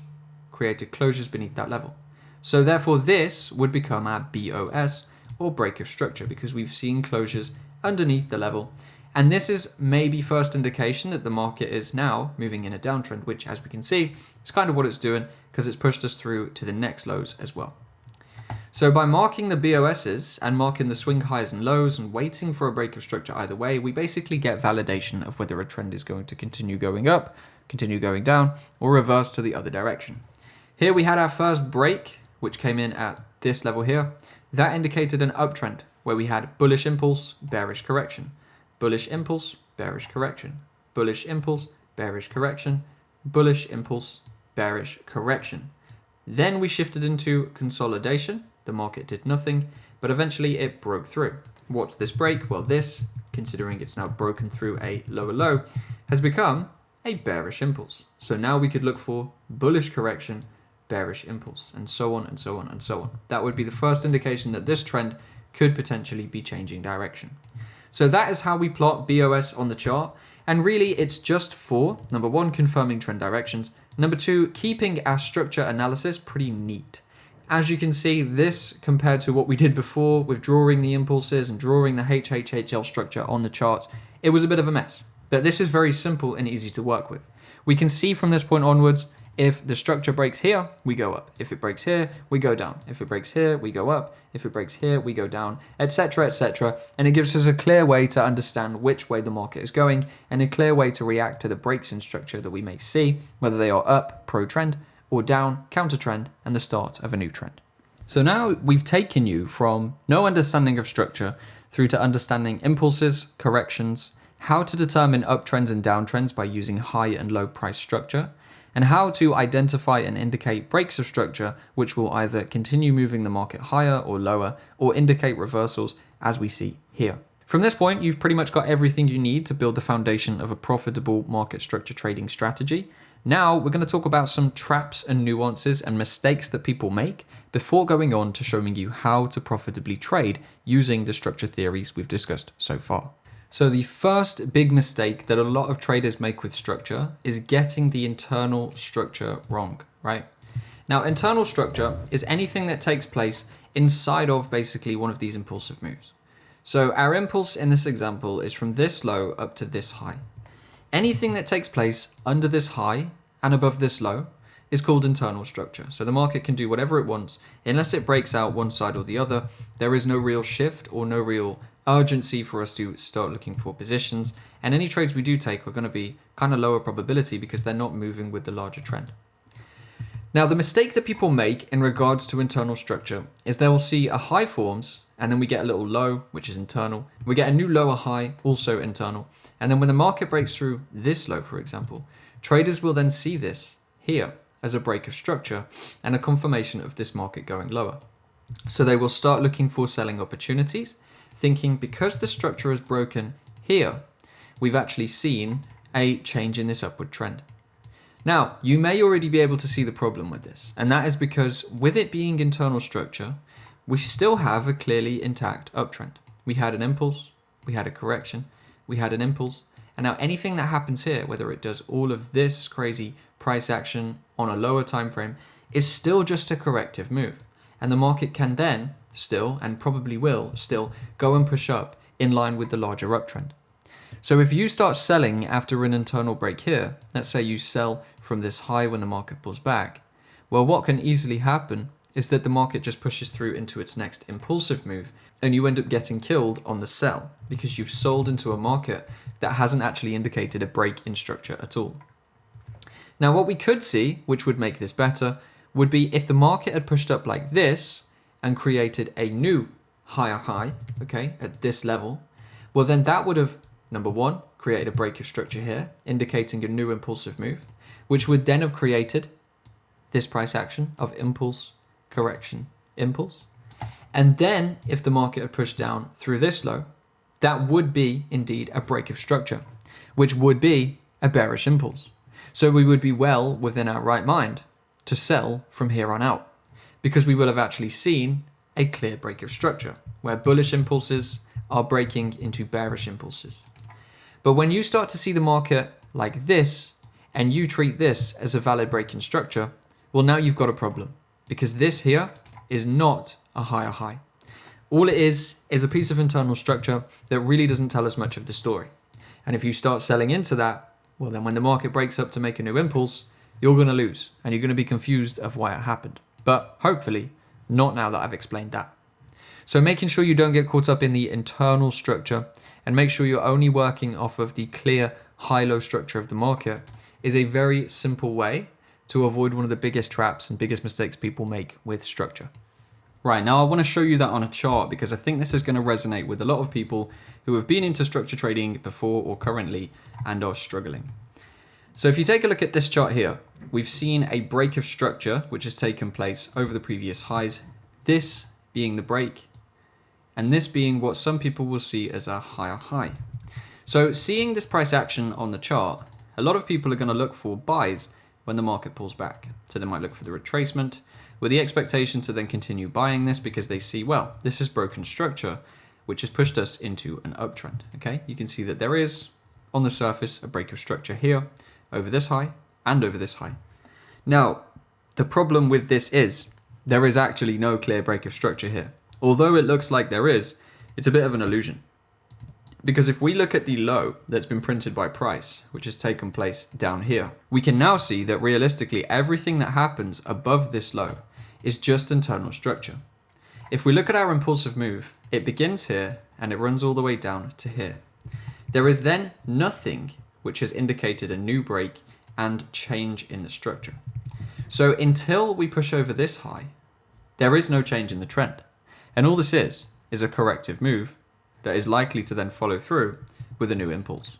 created closures beneath that level. So therefore this would become our BoS, or break of structure, because we've seen closures underneath the level. And this is maybe first indication that the market is now moving in a downtrend, which as we can see, is kind of what it's doing because it's pushed us through to the next lows as well. So by marking the BOSs and marking the swing highs and lows and waiting for a break of structure either way, we basically get validation of whether a trend is going to continue going up, continue going down, or reverse to the other direction. Here we had our first break, which came in at this level here. That indicated an uptrend where we had bullish impulse, bearish correction, bullish impulse, bearish correction, bullish impulse, bearish correction, bullish impulse, bearish correction. Then we shifted into consolidation. The market did nothing, but eventually it broke through. What's this break? Well, this, considering it's now broken through a lower low, has become a bearish impulse. So now we could look for bullish correction, bearish impulse, and so on and so on and so on. That would be the first indication that this trend could potentially be changing direction. So that is how we plot BOS on the chart. And really it's just for, number one, confirming trend directions. Number two, keeping our structure analysis pretty neat. As you can see, this compared to what we did before with drawing the impulses and drawing the HHHL structure on the chart, it was a bit of a mess. But this is very simple and easy to work with. We can see from this point onwards, if the structure breaks here, we go up. If it breaks here, we go down. If it breaks here, we go up. If it breaks here, we go down, etc., etc. And it gives us a clear way to understand which way the market is going and a clear way to react to the breaks in structure that we may see, whether they are up, pro-trend, or down, counter trend, and the start of a new trend. So now we've taken you from no understanding of structure through to understanding impulses, corrections, how to determine uptrends and downtrends by using high and low price structure, and how to identify and indicate breaks of structure which will either continue moving the market higher or lower or indicate reversals as we see here. From this point, you've pretty much got everything you need to build the foundation of a profitable market structure trading strategy. Now we're going to talk about some traps and nuances and mistakes that people make before going on to showing you how to profitably trade using the structure theories we've discussed so far. So the first big mistake that a lot of traders make with structure is getting the internal structure wrong, right? Now, internal structure is anything that takes place inside of basically one of these impulsive moves. So our impulse in this example is from this low up to this high. Anything that takes place under this high and above this low is called internal structure. So the market can do whatever it wants. Unless it breaks out one side or the other, there is no real shift or no real urgency for us to start looking for positions. And any trades we do take are going to be kind of lower probability because they're not moving with the larger trend. Now, the mistake that people make in regards to internal structure is they will see a high forms and then we get a little low, which is internal. We get a new lower high, also internal. And then when the market breaks through this low, for example, traders will then see this here as a break of structure and a confirmation of this market going lower. So they will start looking for selling opportunities, thinking because the structure is broken here, we've actually seen a change in this upward trend. Now, you may already be able to see the problem with this, and that is because with it being internal structure, we still have a clearly intact uptrend. We had an impulse, we had a correction, we had an impulse, and now anything that happens here, whether it does all of this crazy price action on a lower time frame, is still just a corrective move. And the market can then still, and probably will still, go and push up in line with the larger uptrend. So if you start selling after an internal break here, let's say you sell from this high when the market pulls back, well, what can easily happen is that the market just pushes through into its next impulsive move and you end up getting killed on the sell because you've sold into a market that hasn't actually indicated a break in structure at all. Now, what we could see, which would make this better, would be if the market had pushed up like this and created a new higher high, okay, at this level, well, then that would have, number one, created a break of structure here, indicating a new impulsive move, which would then have created this price action of impulse, correction, impulse. And then if the market had pushed down through this low, that would be indeed a break of structure, which would be a bearish impulse. So we would be well within our right mind to sell from here on out, because we will have actually seen a clear break of structure where bullish impulses are breaking into bearish impulses. But when you start to see the market like this and you treat this as a valid break in structure, well, now you've got a problem, because this here is not a higher high. All it is a piece of internal structure that really doesn't tell us much of the story. And if you start selling into that, well, then when the market breaks up to make a new impulse, you're going to lose and you're going to be confused of why it happened. But hopefully not now that I've explained that. So making sure you don't get caught up in the internal structure and make sure you're only working off of the clear high-low structure of the market is a very simple way to avoid one of the biggest traps and biggest mistakes people make with structure. Right, now I want to show you that on a chart because I think this is going to resonate with a lot of people who have been into structure trading before or currently and are struggling. So if you take a look at this chart here, we've seen a break of structure which has taken place over the previous highs, this being the break, and this being what some people will see as a higher high. So seeing this price action on the chart, a lot of people are going to look for buys when the market pulls back. So they might look for the retracement with the expectation to then continue buying this because they see, well, this is broken structure, which has pushed us into an uptrend. Okay, you can see that there is on the surface a break of structure here over this high and over this high. Now, the problem with this is there is actually no clear break of structure here. Although it looks like there is, it's a bit of an illusion. Because if we look at the low that's been printed by price, which has taken place down here, we can now see that realistically everything that happens above this low is just internal structure. If we look at our impulsive move, it begins here and it runs all the way down to here. There is then nothing which has indicated a new break and change in the structure. So until we push over this high, there is no change in the trend. And all this is a corrective move that is likely to then follow through with a new impulse.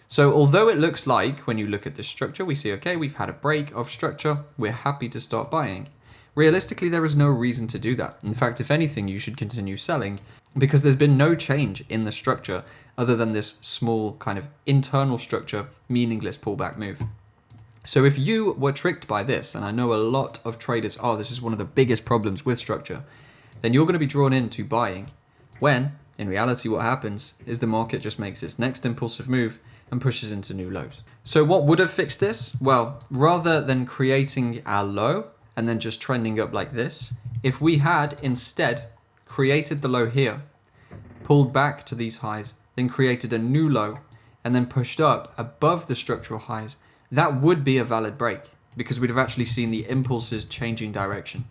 So although it looks like when you look at this structure, we see, okay, we've had a break of structure, we're happy to start buying. Realistically, there is no reason to do that. In fact, if anything, you should continue selling because there's been no change in the structure other than this small kind of internal structure, meaningless pullback move. So if you were tricked by this, and I know a lot of traders are, this is one of the biggest problems with structure, then you're going to be drawn into buying when, in reality, what happens is the market just makes its next impulsive move and pushes into new lows. So what would have fixed this? Well, rather than creating our low and then just trending up like this, if we had instead created the low here, pulled back to these highs, then created a new low, and then pushed up above the structural highs, that would be a valid break because we'd have actually seen the impulses changing direction.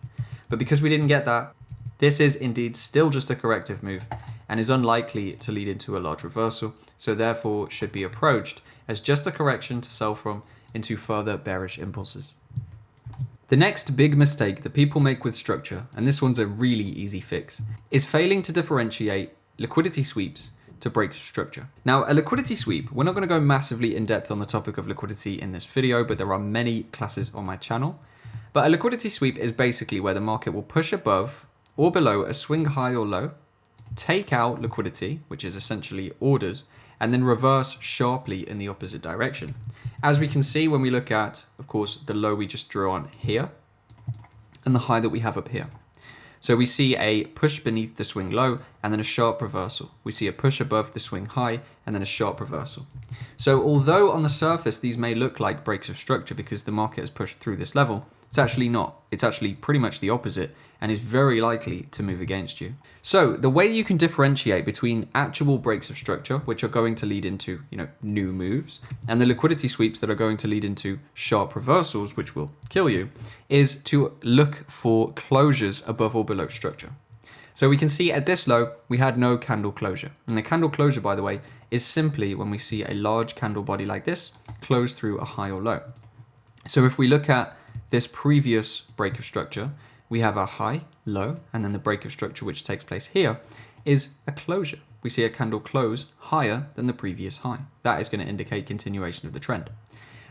But because we didn't get that, this is indeed still just a corrective move and is unlikely to lead into a large reversal, so therefore should be approached as just a correction to sell from into further bearish impulses. The next big mistake that people make with structure, and this one's a really easy fix, is failing to differentiate liquidity sweeps to breaks of structure. Now, a liquidity sweep, we're not going to go massively in depth on the topic of liquidity in this video, but there are many classes on my channel. But a liquidity sweep is basically where the market will push above or below a swing high or low, take out liquidity, which is essentially orders, and then reverse sharply in the opposite direction. As we can see when we look at, of course, the low we just drew on here and the high that we have up here. So we see a push beneath the swing low and then a sharp reversal. We see a push above the swing high and then a sharp reversal. So although on the surface these may look like breaks of structure because the market has pushed through this level, it's actually not. It's actually pretty much the opposite, and is very likely to move against you. So the way you can differentiate between actual breaks of structure, which are going to lead into, new moves, and the liquidity sweeps that are going to lead into sharp reversals, which will kill you, is to look for closures above or below structure. So we can see at this low, we had no candle closure. And the candle closure, by the way, is simply when we see a large candle body like this close through a high or low. So if we look at this previous break of structure, we have a high, low, and then the break of structure which takes place here is a closure. We see a candle close higher than the previous high. That is going to indicate continuation of the trend.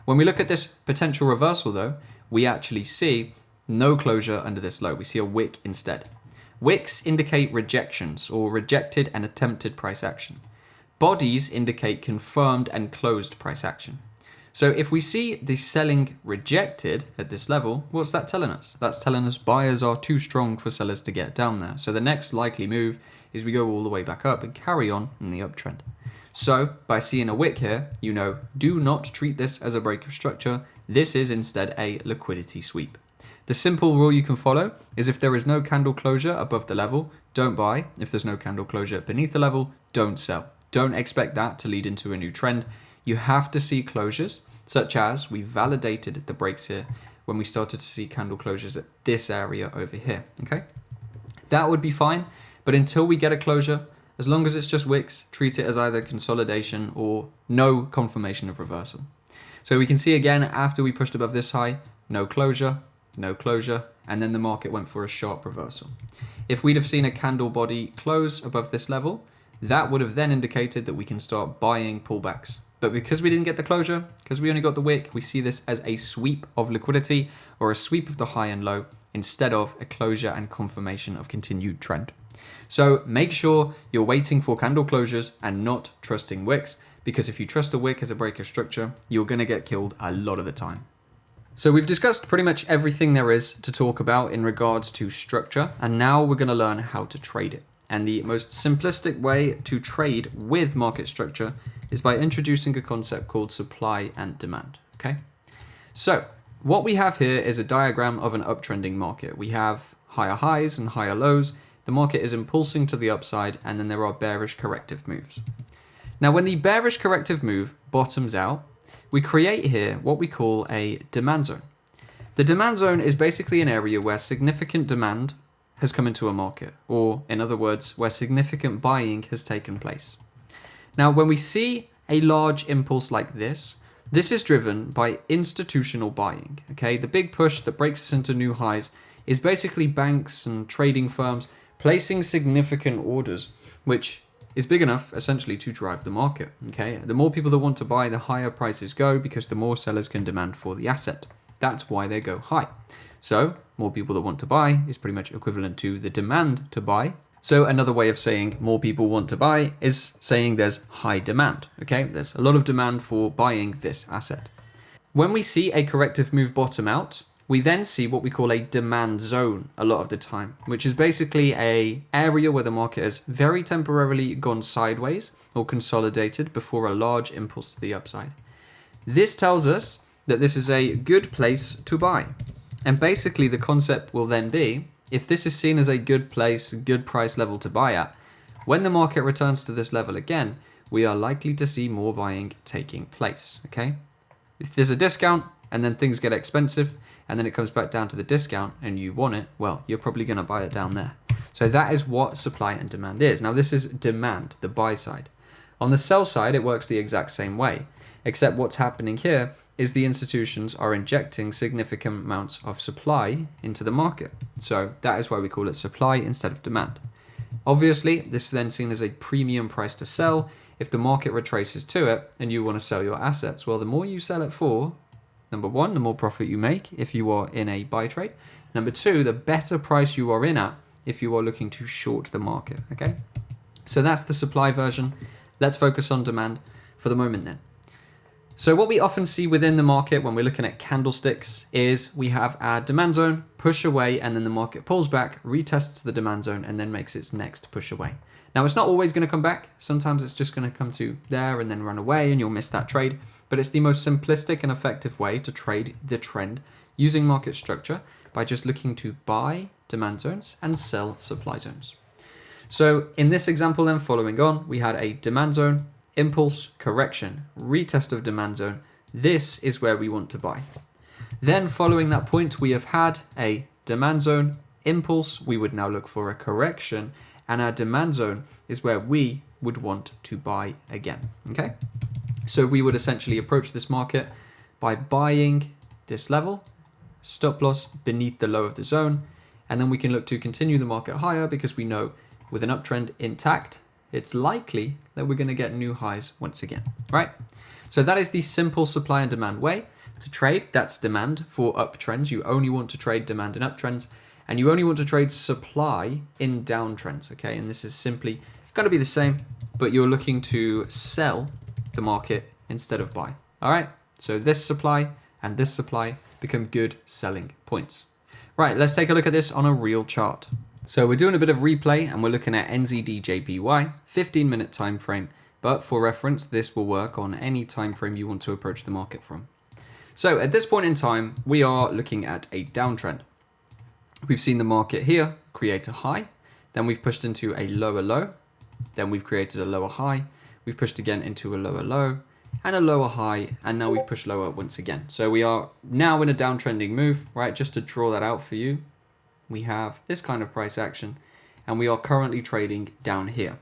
When we look at this potential reversal though, we actually see no closure under this low. We see a wick instead. Wicks indicate rejections or rejected and attempted price action. Bodies indicate confirmed and closed price action. So if we see the selling rejected at this level, what's that telling us? That's telling us buyers are too strong for sellers to get down there. So the next likely move is we go all the way back up and carry on in the uptrend. So by seeing a wick here, do not treat this as a break of structure. This is instead a liquidity sweep. The simple rule you can follow is if there is no candle closure above the level, don't buy. If there's no candle closure beneath the level, don't sell. Don't expect that to lead into a new trend. You have to see closures, such as we validated the breaks here when we started to see candle closures at this area over here, okay? That would be fine, but until we get a closure, as long as it's just wicks, treat it as either consolidation or no confirmation of reversal. So we can see again, after we pushed above this high, no closure, and then the market went for a sharp reversal. If we'd have seen a candle body close above this level, that would have then indicated that we can start buying pullbacks. But because we didn't get the closure, because we only got the wick, we see this as a sweep of liquidity or a sweep of the high and low instead of a closure and confirmation of continued trend. So make sure you're waiting for candle closures and not trusting wicks, because if you trust a wick as a break of structure, you're going to get killed a lot of the time. So we've discussed pretty much everything there is to talk about in regards to structure, and now we're going to learn how to trade it. And the most simplistic way to trade with market structure is by introducing a concept called supply and demand, okay? So what we have here is a diagram of an uptrending market. We have higher highs and higher lows. The market is impulsing to the upside, and then there are bearish corrective moves. Now, when the bearish corrective move bottoms out, we create here what we call a demand zone. The demand zone is basically an area where significant demand has come into a market, or in other words, where significant buying has taken place. Now, when we see a large impulse like this is driven by institutional buying, okay? The big push that breaks us into new highs is basically banks and trading firms placing significant orders, which is big enough essentially to drive the market, okay? The more people that want to buy, the higher prices go because the more sellers can demand for the asset. That's why they go high. So more people that want to buy is pretty much equivalent to the demand to buy. So another way of saying more people want to buy is saying there's high demand, okay? There's a lot of demand for buying this asset. When we see a corrective move bottom out, we then see what we call a demand zone a lot of the time, which is basically an area where the market has very temporarily gone sideways or consolidated before a large impulse to the upside. This tells us that this is a good place to buy. And basically the concept will then be, if this is seen as a good place, a good price level to buy at, when the market returns to this level again, we are likely to see more buying taking place, okay? If there's a discount and then things get expensive and then it comes back down to the discount and you want it, well, you're probably going to buy it down there. So that is what supply and demand is. Now this is demand, the buy side. On the sell side, it works the exact same way, except what's happening here is the institutions are injecting significant amounts of supply into the market. So that is why we call it supply instead of demand. Obviously, this is then seen as a premium price to sell. If the market retraces to it and you want to sell your assets, well, the more you sell it for, number one, the more profit you make if you are in a buy trade. Number two, the better price you are in at if you are looking to short the market, okay? So that's the supply version. Let's focus on demand for the moment then. So what we often see within the market when we're looking at candlesticks is we have our demand zone, push away, and then the market pulls back, retests the demand zone, and then makes its next push away. Now, it's not always going to come back. Sometimes it's just going to come to there and then run away and you'll miss that trade. But it's the most simplistic and effective way to trade the trend using market structure by just looking to buy demand zones and sell supply zones. So in this example then, following on, we had a demand zone, impulse, correction, retest of demand zone. This is where we want to buy. Then following that point, we have had a demand zone, impulse, we would now look for a correction, and our demand zone is where we would want to buy again, okay? So we would essentially approach this market by buying this level, stop loss beneath the low of the zone, and then we can look to continue the market higher because we know with an uptrend intact, it's likely that we're going to get new highs once again, right? So that is the simple supply and demand way to trade. That's demand for uptrends. You only want to trade demand in uptrends, and you only want to trade supply in downtrends, okay? And this is simply going to be the same, but you're looking to sell the market instead of buy, all right? So this supply and this supply become good selling points. Right, let's take a look at this on a real chart. So we're doing a bit of replay and we're looking at NZD/JPY, 15-minute time frame, but for reference, this will work on any time frame you want to approach the market from. So at this point in time, we are looking at a downtrend. We've seen the market here create a high, then we've pushed into a lower low, then we've created a lower high, we've pushed again into a lower low, and a lower high, and now we've pushed lower once again. So we are now in a downtrending move, right? Just to draw that out for you, we have this kind of price action, and we are currently trading down here.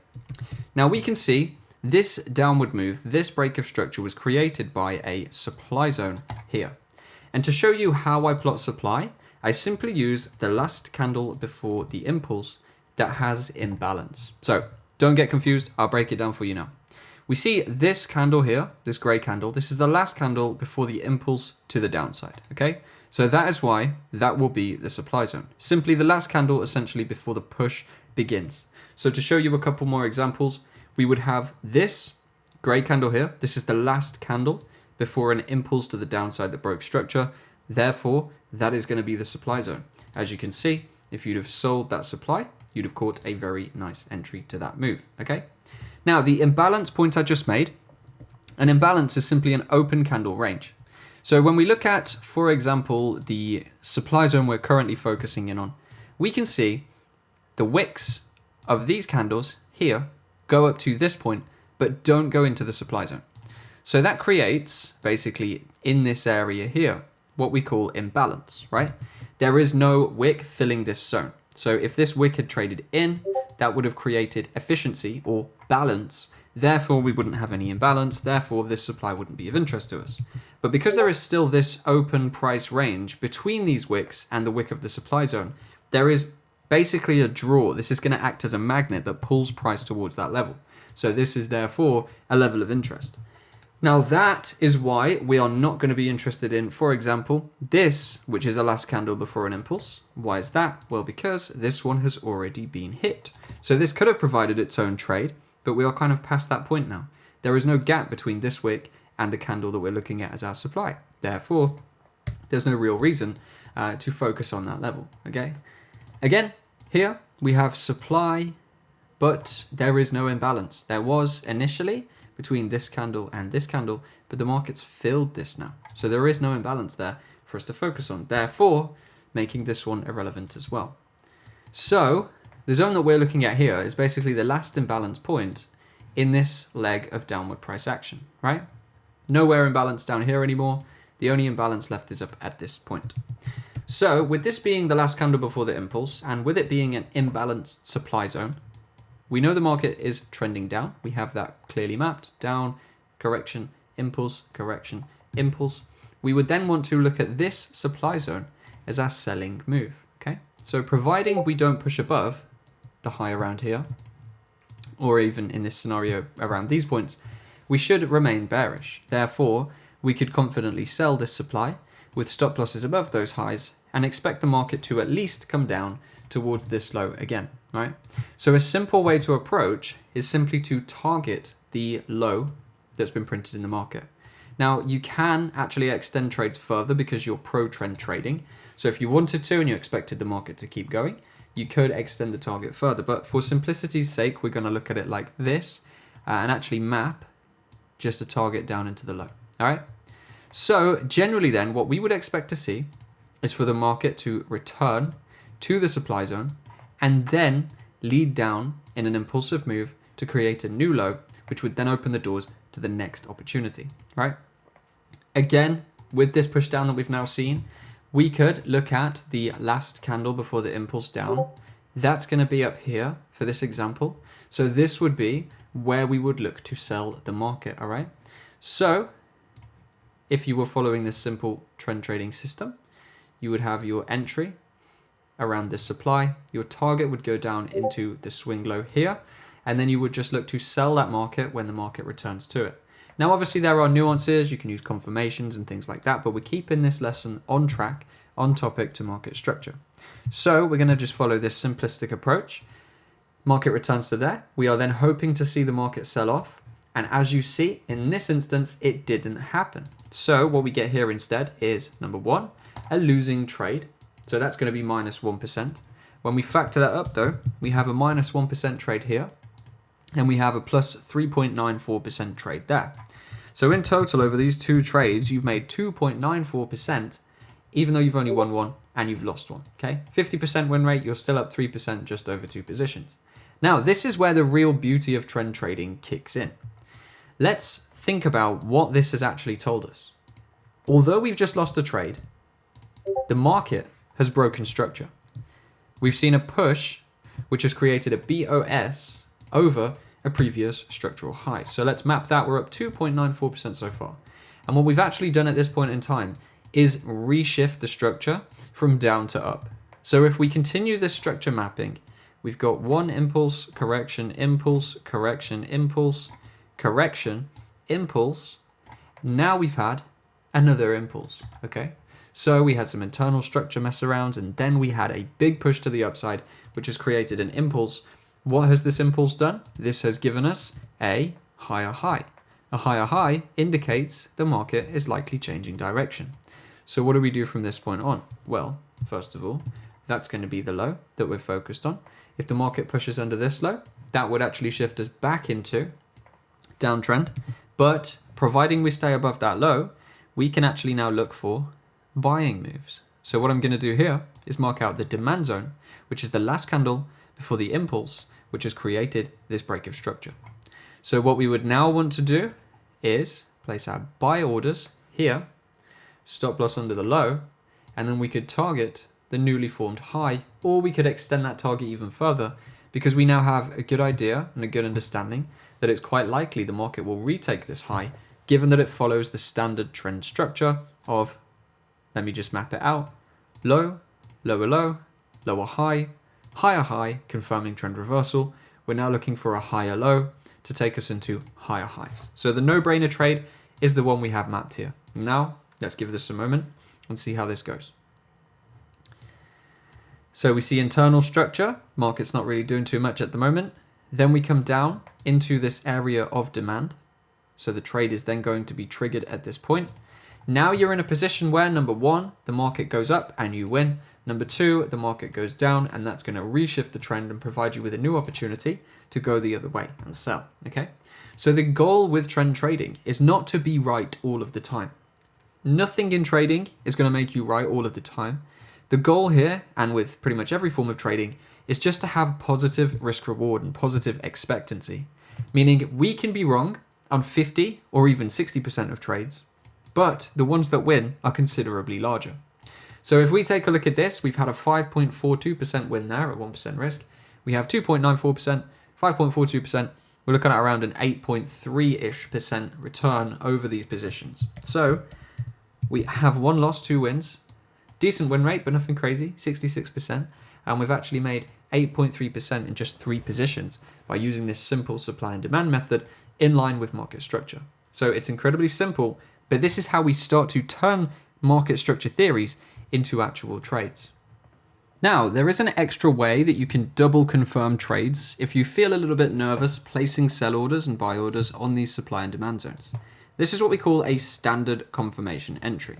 Now we can see this downward move, this break of structure was created by a supply zone here. And to show you how I plot supply, I simply use the last candle before the impulse that has imbalance. So don't get confused, I'll break it down for you now. We see this candle here, this gray candle, this is the last candle before the impulse to the downside, okay? So that is why that will be the supply zone. Simply the last candle essentially before the push begins. So to show you a couple more examples, we would have this gray candle here. This is the last candle before an impulse to the downside that broke structure. Therefore, that is going to be the supply zone. As you can see, if you'd have sold that supply, you'd have caught a very nice entry to that move, okay? Now, the imbalance point I just made, an imbalance is simply an open candle range. So when we look at, for example, the supply zone we're currently focusing in on, we can see the wicks of these candles here go up to this point, but don't go into the supply zone. So that creates, basically, in this area here, what we call imbalance, right? There is no wick filling this zone. So if this wick had traded in, that would have created efficiency or balance. Therefore, we wouldn't have any imbalance. Therefore, this supply wouldn't be of interest to us. But because there is still this open price range between these wicks and the wick of the supply zone, there is basically a draw. This is going to act as a magnet that pulls price towards that level. So this is therefore a level of interest. Now that is why we are not going to be interested in, for example, this, which is a last candle before an impulse. Why is that? Well, because this one has already been hit. So this could have provided its own trade, but we are kind of past that point now. There is no gap between this wick and the candle that we're looking at as our supply. Therefore, there's no real reason to focus on that level, okay? Again, here we have supply, but there is no imbalance. There was initially between this candle and this candle, but the market's filled this now. So there is no imbalance there for us to focus on, therefore making this one irrelevant as well. So the zone that we're looking at here is basically the last imbalance point in this leg of downward price action, right? Nowhere imbalance down here anymore. The only imbalance left is up at this point. So with this being the last candle before the impulse, and with it being an imbalanced supply zone, we know the market is trending down. We have that clearly mapped. Down, correction, impulse, correction, impulse. We would then want to look at this supply zone as our selling move, okay? So providing we don't push above the high around here, or even in this scenario around these points, we should remain bearish. Therefore, we could confidently sell this supply with stop losses above those highs and expect the market to at least come down towards this low again, right? So a simple way to approach is simply to target the low that's been printed in the market. Now, you can actually extend trades further because you're pro-trend trading. So if you wanted to and you expected the market to keep going, you could extend the target further. But for simplicity's sake, we're going to look at it like this and actually map just a target down into the low, all right? So generally then, what we would expect to see is for the market to return to the supply zone and then lead down in an impulsive move to create a new low, which would then open the doors to the next opportunity, right? Again, with this push down that we've now seen, we could look at the last candle before the impulse down. That's going to be up here for this example. So this would be where we would look to sell the market, all right? So if you were following this simple trend trading system, you would have your entry around this supply. Your target would go down into the swing low here, and then you would just look to sell that market when the market returns to it. Now, obviously, there are nuances. You can use confirmations and things like that, but we're keeping this lesson on track, on topic to market structure. So we're going to just follow this simplistic approach. Market returns to there. We are then hoping to see the market sell off. And as you see, in this instance, it didn't happen. So what we get here instead is, number one, a losing trade. So that's going to be minus 1%. When we factor that up, though, we have a minus 1% trade here. And we have a plus 3.94% trade there. So in total, over these two trades, you've made 2.94%, even though you've only won one and you've lost one, okay? 50% win rate, you're still up 3% just over two positions. Now, this is where the real beauty of trend trading kicks in. Let's think about what this has actually told us. Although we've just lost a trade, the market has broken structure. We've seen a push, which has created a BoS over a previous structural high. So let's map that. We're up 2.94% so far. And what we've actually done at this point in time is reshift the structure from down to up. So if we continue this structure mapping, we've got one impulse, correction, impulse, correction, impulse, correction, impulse. Now we've had another impulse, okay? So we had some internal structure mess around, and then we had a big push to the upside, which has created an impulse. What has this impulse done? This has given us a higher high. A higher high indicates the market is likely changing direction. So what do we do from this point on? Well, first of all, that's going to be the low that we're focused on. If the market pushes under this low, that would actually shift us back into downtrend. But providing we stay above that low, we can actually now look for buying moves. So what I'm going to do here is mark out the demand zone, which is the last candle before the impulse, which has created this break of structure. So what we would now want to do is place our buy orders here, stop loss under the low, and then we could target the newly formed high, or we could extend that target even further because we now have a good idea and a good understanding that it's quite likely the market will retake this high, given that it follows the standard trend structure of, let me just map it out, low, lower low, lower high, higher high, confirming trend reversal. We're now looking for a higher low to take us into higher highs. So the no-brainer trade is the one we have mapped here. Now, let's give this a moment and see how this goes. So we see internal structure. Market's not really doing too much at the moment. Then we come down into this area of demand. So the trade is then going to be triggered at this point. Now you're in a position where, number one, the market goes up and you win. Number two, the market goes down, and that's going to reshift the trend and provide you with a new opportunity to go the other way and sell, okay? So the goal with trend trading is not to be right all of the time. Nothing in trading is going to make you right all of the time. The goal here, and with pretty much every form of trading, is just to have positive risk reward and positive expectancy, meaning we can be wrong on 50 or even 60% of trades, but the ones that win are considerably larger. So if we take a look at this, we've had a 5.42% win there at 1% risk. We have 2.94%, 5.42%. We're looking at around an 8.3-ish% return over these positions. So we have one loss, two wins. Decent win rate, but nothing crazy, 66%. And we've actually made 8.3% in just three positions by using this simple supply and demand method in line with market structure. So it's incredibly simple, but this is how we start to turn market structure theories into actual trades. Now, there is an extra way that you can double confirm trades if you feel a little bit nervous placing sell orders and buy orders on these supply and demand zones. This is what we call a standard confirmation entry.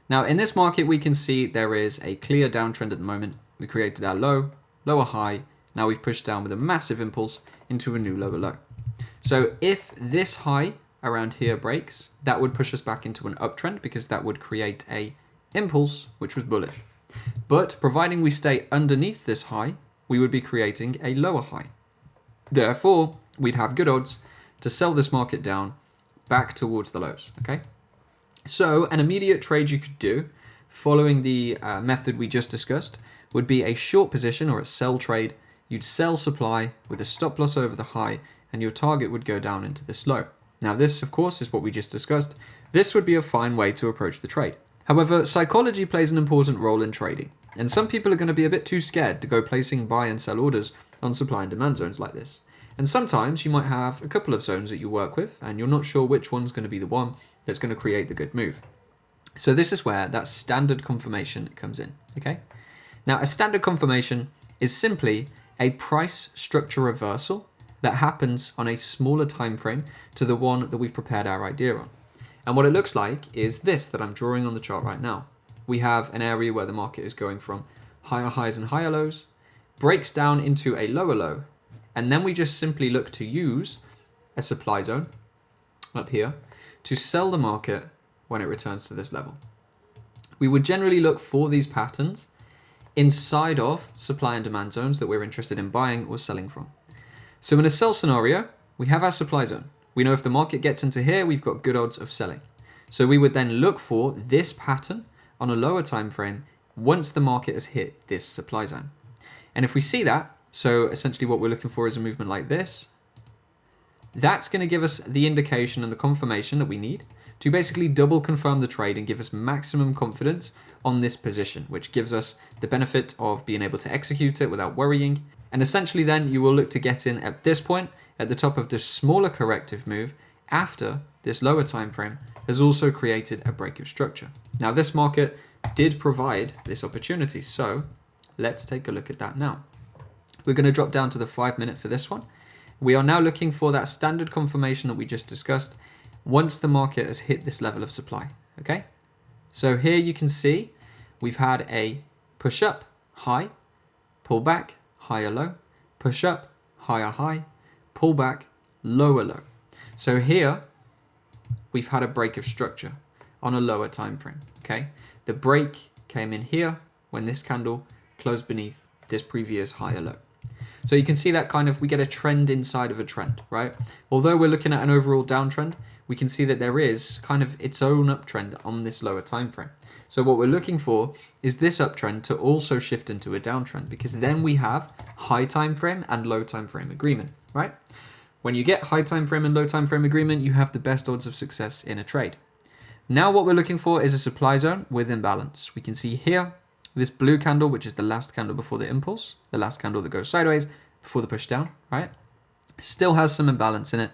Now, in this market, we can see there is a clear downtrend at the moment. We created our low, lower high. Now we've pushed down with a massive impulse into a new lower low. So if this high around here breaks, that would push us back into an uptrend because that would create a impulse, which was bullish. But providing we stay underneath this high, we would be creating a lower high. Therefore, we'd have good odds to sell this market down back towards the lows, okay? So an immediate trade you could do, following the method we just discussed, would be a short position or a sell trade. You'd sell supply with a stop loss over the high, and your target would go down into this low. Now this, of course, is what we just discussed. This would be a fine way to approach the trade. However, psychology plays an important role in trading, and some people are going to be a bit too scared to go placing buy and sell orders on supply and demand zones like this. And sometimes you might have a couple of zones that you work with, and you're not sure which one's going to be the one that's going to create the good move. So this is where that standard confirmation comes in, okay? Now, a standard confirmation is simply a price structure reversal that happens on a smaller time frame to the one that we've prepared our idea on. And what it looks like is this that I'm drawing on the chart right now. We have an area where the market is going from higher highs and higher lows, breaks down into a lower low, and then we just simply look to use a supply zone up here to sell the market when it returns to this level. We would generally look for these patterns inside of supply and demand zones that we're interested in buying or selling from. So in a sell scenario, we have our supply zone. We know if the market gets into here, we've got good odds of selling. So we would then look for this pattern on a lower time frame once the market has hit this supply zone. And if we see that, so essentially what we're looking for is a movement like this, that's going to give us the indication and the confirmation that we need to basically double confirm the trade and give us maximum confidence on this position, which gives us the benefit of being able to execute it without worrying. And essentially then you will look to get in at this point at the top of this smaller corrective move after this lower time frame has also created a break of structure. Now this market did provide this opportunity, so let's take a look at that now. We're going to drop down to the 5 minute for this one. We are now looking for that standard confirmation that we just discussed once the market has hit this level of supply, okay? So here you can see we've had a push up, high, pull back, higher low, push up, higher high, pull back, lower low. So here we've had a break of structure on a lower time frame, okay? The break came in here when this candle closed beneath this previous higher low. So you can see that kind of, we get a trend inside of a trend, right? Although we're looking at an overall downtrend, we can see that there is kind of its own uptrend on this lower time frame. So what we're looking for is this uptrend to also shift into a downtrend, because then we have high time frame and low time frame agreement, right? When you get high time frame and low time frame agreement, you have the best odds of success in a trade. Now what we're looking for is a supply zone with imbalance. We can see here this blue candle, which is the last candle before the impulse, the last candle that goes sideways before the push down, right? Still has some imbalance in it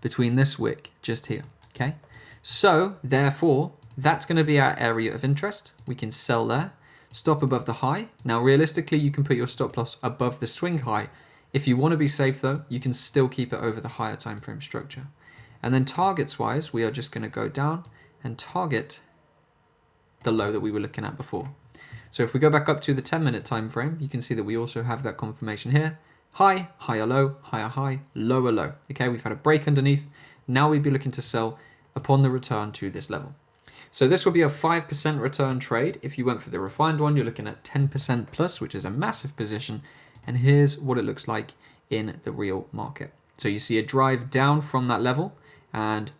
between this wick just here, okay? So therefore, that's going to be our area of interest. We can sell there, stop above the high. Now realistically, you can put your stop loss above the swing high. If you want to be safe though, you can still keep it over the higher time frame structure. And then targets wise, we are just going to go down and target the low that we were looking at before. So if we go back up to the 10-minute time frame, you can see that we also have that confirmation here. High, higher low, higher high, lower low. Okay, we've had a break underneath. Now we'd be looking to sell upon the return to this level. So this will be a 5% return trade. If you went for the refined one, you're looking at 10% plus, which is a massive position. And here's what it looks like in the real market. So you see a drive down from that level, and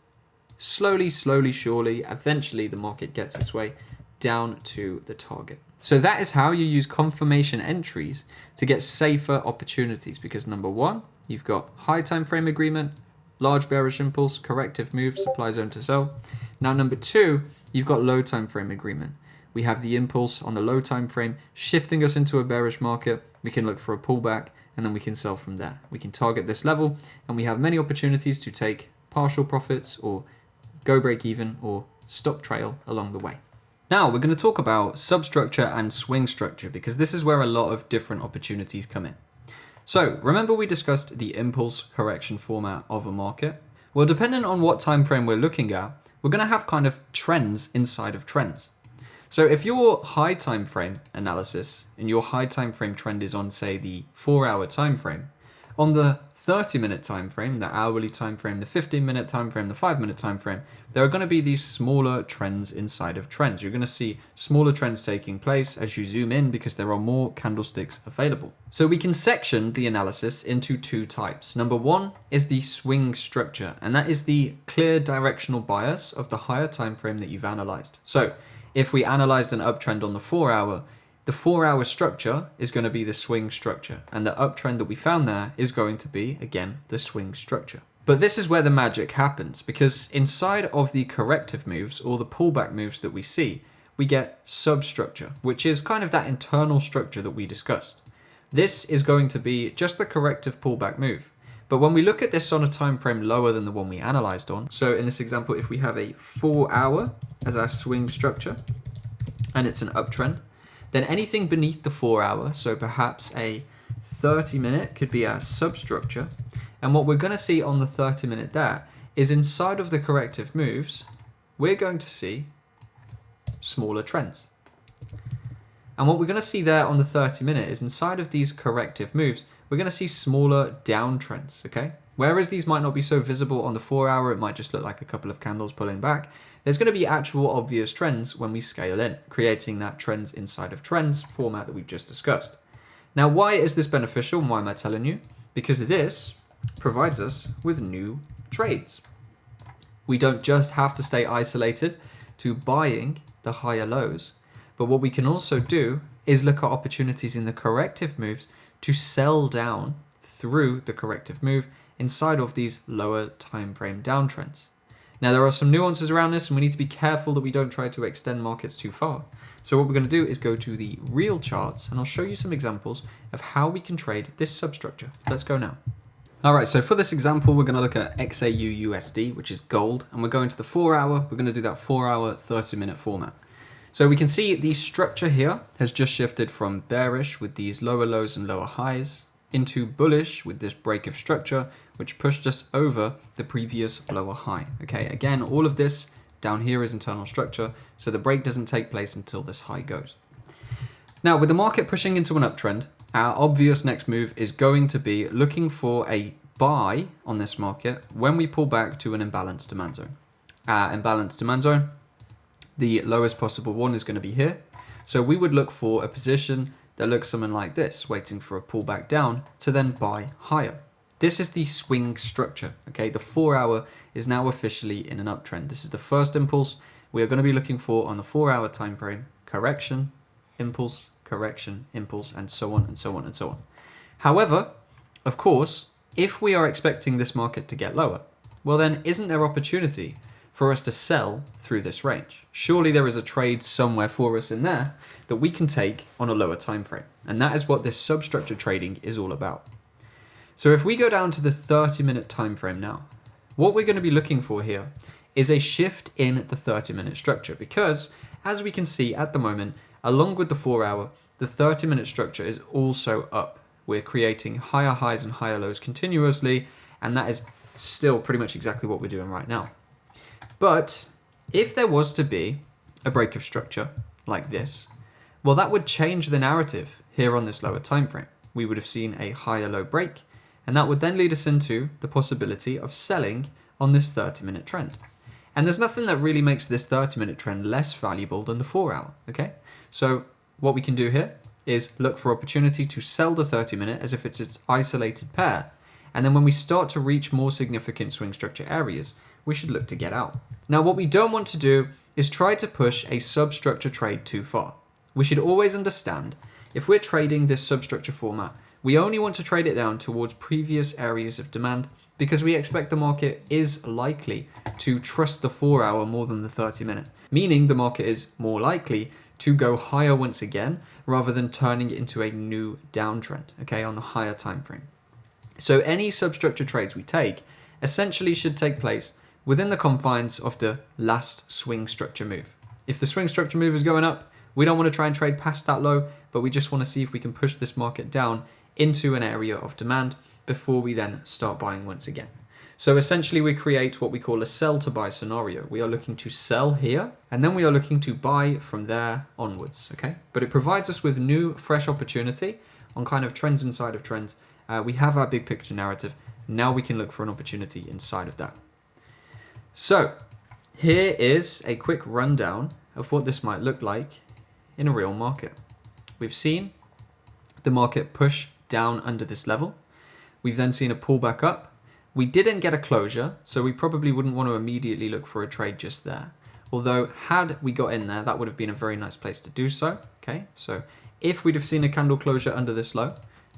slowly, surely, eventually the market gets its way down to the target. So that is how you use confirmation entries to get safer opportunities, because number one, you've got high time frame agreement, large bearish impulse, corrective move, supply zone to sell. Now number two, you've got low time frame agreement. We have the impulse on the low time frame shifting us into a bearish market. We can look for a pullback and then we can sell from there. We can target this level and we have many opportunities to take partial profits or go break even or stop trail along the way. Now we're going to talk about substructure and swing structure, because this is where a lot of different opportunities come in. So remember we discussed the impulse correction format of a market? Well, depending on what time frame we're looking at, we're going to have kind of trends inside of trends. So if your high time frame analysis and your high time frame trend is on, say, the 4-hour time frame, on the 30-minute time frame, the hourly time frame, the 15-minute time frame, the 5-minute time frame, there are going to be these smaller trends inside of trends. You're going to see smaller trends taking place as you zoom in because there are more candlesticks available. So we can section the analysis into two types. Number one is the swing structure, and that is the clear directional bias of the higher time frame that you've analyzed. So if we analyzed an uptrend on the 4-hour, the 4-hour structure is going to be the swing structure, and the uptrend that we found there is going to be, again, the swing structure. But this is where the magic happens, because inside of the corrective moves or the pullback moves that we see, we get substructure, which is kind of that internal structure that we discussed. This is going to be just the corrective pullback move. But when we look at this on a time frame lower than the one we analyzed on, so in this example, if we have a 4-hour as our swing structure, and it's an uptrend, then anything beneath the 4-hour, so perhaps a 30-minute could be our substructure. And what we're going to see on the 30-minute there is inside of the corrective moves, we're going to see smaller trends. And what we're going to see there on the 30-minute is inside of these corrective moves, we're going to see smaller downtrends, okay? Whereas these might not be so visible on the 4-hour, it might just look like a couple of candles pulling back. There's going to be actual obvious trends when we scale in, creating that trends inside of trends format that we've just discussed. Now, why is this beneficial and why am I telling you? Because this provides us with new trades. We don't just have to stay isolated to buying the higher lows, but what we can also do is look at opportunities in the corrective moves to sell down through the corrective move inside of these lower time frame downtrends. Now, there are some nuances around this, and we need to be careful that we don't try to extend markets too far. So what we're going to do is go to the real charts, and I'll show you some examples of how we can trade this substructure. Let's go now. All right, so for this example, we're going to look at XAU USD, which is gold, and we're going to the 4-hour. We're going to do that 4-hour, 30-minute format. So we can see the structure here has just shifted from bearish with these lower lows and lower highs into bullish with this break of structure, which pushed us over the previous lower high. Okay, again, all of this down here is internal structure, so the break doesn't take place until this high goes. Now, with the market pushing into an uptrend, our obvious next move is going to be looking for a buy on this market when we pull back to an imbalanced demand zone. Our imbalanced demand zone, the lowest possible one is going to be here. So we would look for a position that looks something like this, waiting for a pullback down to then buy higher. This is the swing structure, okay? The 4-hour is now officially in an uptrend. This is the first impulse we are going to be looking for on the 4-hour time frame. Correction, impulse, and so on and so on and so on. However, of course, if we are expecting this market to get lower, well then isn't there opportunity for us to sell through this range? Surely there is a trade somewhere for us in there that we can take on a lower time frame. And that is what this substructure trading is all about. So if we go down to the 30-minute time frame now, what we're going to be looking for here is a shift in the 30-minute structure, because as we can see at the moment, along with the 4-hour, the 30-minute structure is also up. We're creating higher highs and higher lows continuously, and that is still pretty much exactly what we're doing right now. But if there was to be a break of structure like this, well, that would change the narrative here on this lower time frame. We would have seen a higher low break, and that would then lead us into the possibility of selling on this 30-minute trend. And there's nothing that really makes this 30-minute trend less valuable than the 4-hour, okay? So what we can do here is look for opportunity to sell the 30-minute as if it's its isolated pair. And then when we start to reach more significant swing structure areas, we should look to get out. Now, what we don't want to do is try to push a substructure trade too far. We should always understand, if we're trading this substructure format, we only want to trade it down towards previous areas of demand because we expect the market is likely to trust the 4-hour more than the 30-minute, meaning the market is more likely to go higher once again rather than turning it into a new downtrend, okay, on the higher time frame. So any substructure trades we take essentially should take place within the confines of the last swing structure move. If the swing structure move is going up, we don't want to try and trade past that low, but we just want to see if we can push this market down into an area of demand before we then start buying once again. So essentially we create what we call a sell to buy scenario. We are looking to sell here, and then we are looking to buy from there onwards, okay? But it provides us with new, fresh opportunity on kind of trends inside of trends. We have our big picture narrative, Now we can look for an opportunity inside of that. So here is a quick rundown of what this might look like in a real market. We've seen the market push down under this level. We've then seen a pullback up. We didn't get a closure, so we probably wouldn't want to immediately look for a trade just there. Although had we got in there, that would have been a very nice place to do so. Okay, so if we'd have seen a candle closure under this low,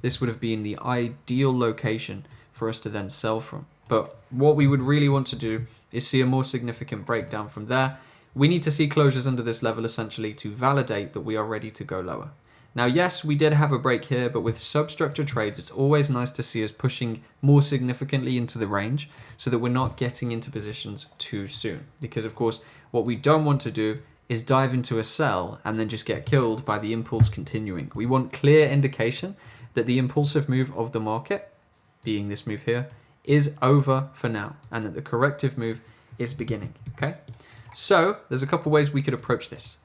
this would have been the ideal location for us to then sell from. But what we would really want to do is see a more significant breakdown from there. We need to see closures under this level essentially to validate that we are ready to go lower. Now, yes, we did have a break here, but with substructure trades, it's always nice to see us pushing more significantly into the range so that we're not getting into positions too soon. Because of course, what we don't want to do is dive into a sell and then just get killed by the impulse continuing. We want clear indication that the impulsive move of the market, being this move here, is over for now, and that the corrective move is beginning, okay? So there's a couple ways we could approach this.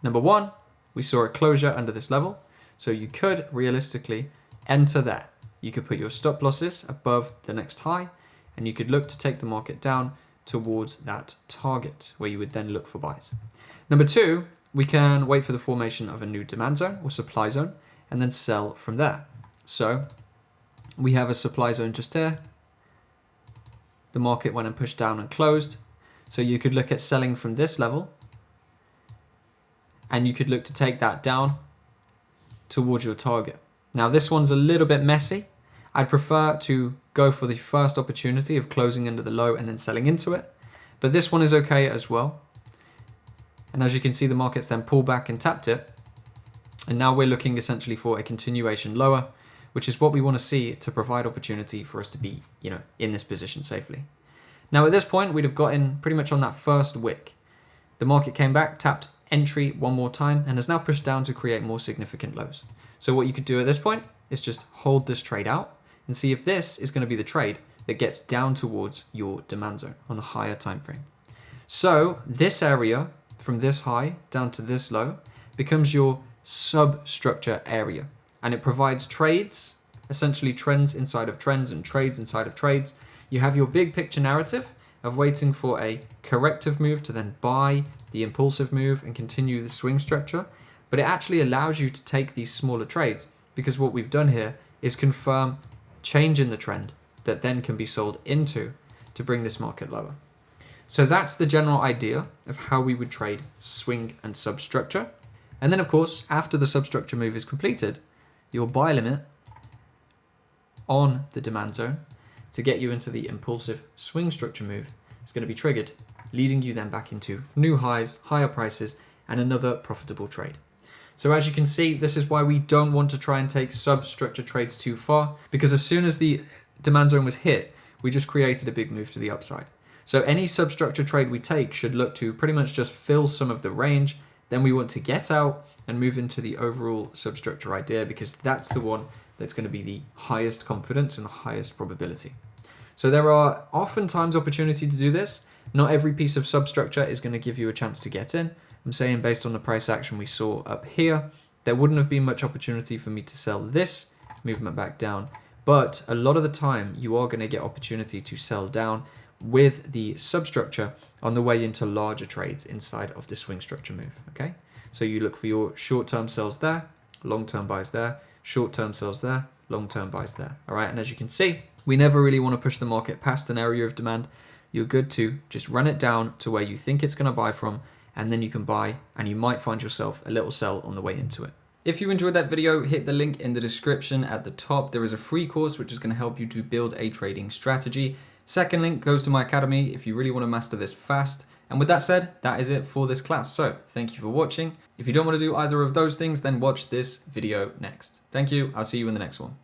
Number one, we saw a closure under this level, so you could realistically enter there. You could put your stop losses above the next high, and you could look to take the market down towards that target, where you would then look for buys. Number two, we can wait for the formation of a new demand zone or supply zone, and then sell from there. So we have a supply zone just here. The market went and pushed down and closed. So you could look at selling from this level, and you could look to take that down towards your target. Now this one's a little bit messy. I'd prefer to go for the first opportunity of closing under the low and then selling into it. But this one is okay as well. And as you can see, the market's then pulled back and tapped it. And now we're looking essentially for a continuation lower, which is what we want to see to provide opportunity for us to be, in this position safely. Now at this point, we'd have gotten pretty much on that first wick. The market came back, tapped entry one more time, and has now pushed down to create more significant lows. So what you could do at this point is just hold this trade out and see if this is going to be the trade that gets down towards your demand zone on the higher time frame. So this area from this high down to this low becomes your substructure area, and it provides trades, essentially trends inside of trends and trades inside of trades. You have your big picture narrative of waiting for a corrective move to then buy the impulsive move and continue the swing structure, but it actually allows you to take these smaller trades, because what we've done here is confirm change in the trend that then can be sold into to bring this market lower. So that's the general idea of how we would trade swing and substructure. And then of course, after the substructure move is completed, your buy limit on the demand zone to get you into the impulsive swing structure move is going to be triggered, leading you then back into new highs, higher prices, and another profitable trade. So as you can see, this is why we don't want to try and take substructure trades too far, because as soon as the demand zone was hit, we just created a big move to the upside. So any substructure trade we take should look to pretty much just fill some of the range. Then we want to get out and move into the overall substructure idea, because that's the one that's going to be the highest confidence and the highest probability. So there are oftentimes opportunity to do this. Not every piece of substructure is going to give you a chance to get in. I'm saying based on the price action we saw up here, there wouldn't have been much opportunity for me to sell this movement back down. But a lot of the time you are going to get opportunity to sell down with the substructure on the way into larger trades inside of the swing structure move, okay? So you look for your short-term sells there, long-term buys there, short-term sells there, long-term buys there, all right? And as you can see, we never really want to push the market past an area of demand. You're good to just run it down to where you think it's going to buy from, and then you can buy, and you might find yourself a little sell on the way into it. If you enjoyed that video, hit the link in the description at the top. There is a free course which is going to help you to build a trading strategy. Second link goes to my academy if you really want to master this fast. And with that said, that is it for this class. So thank you for watching. If you don't want to do either of those things, then watch this video next. Thank you. I'll see you in the next one.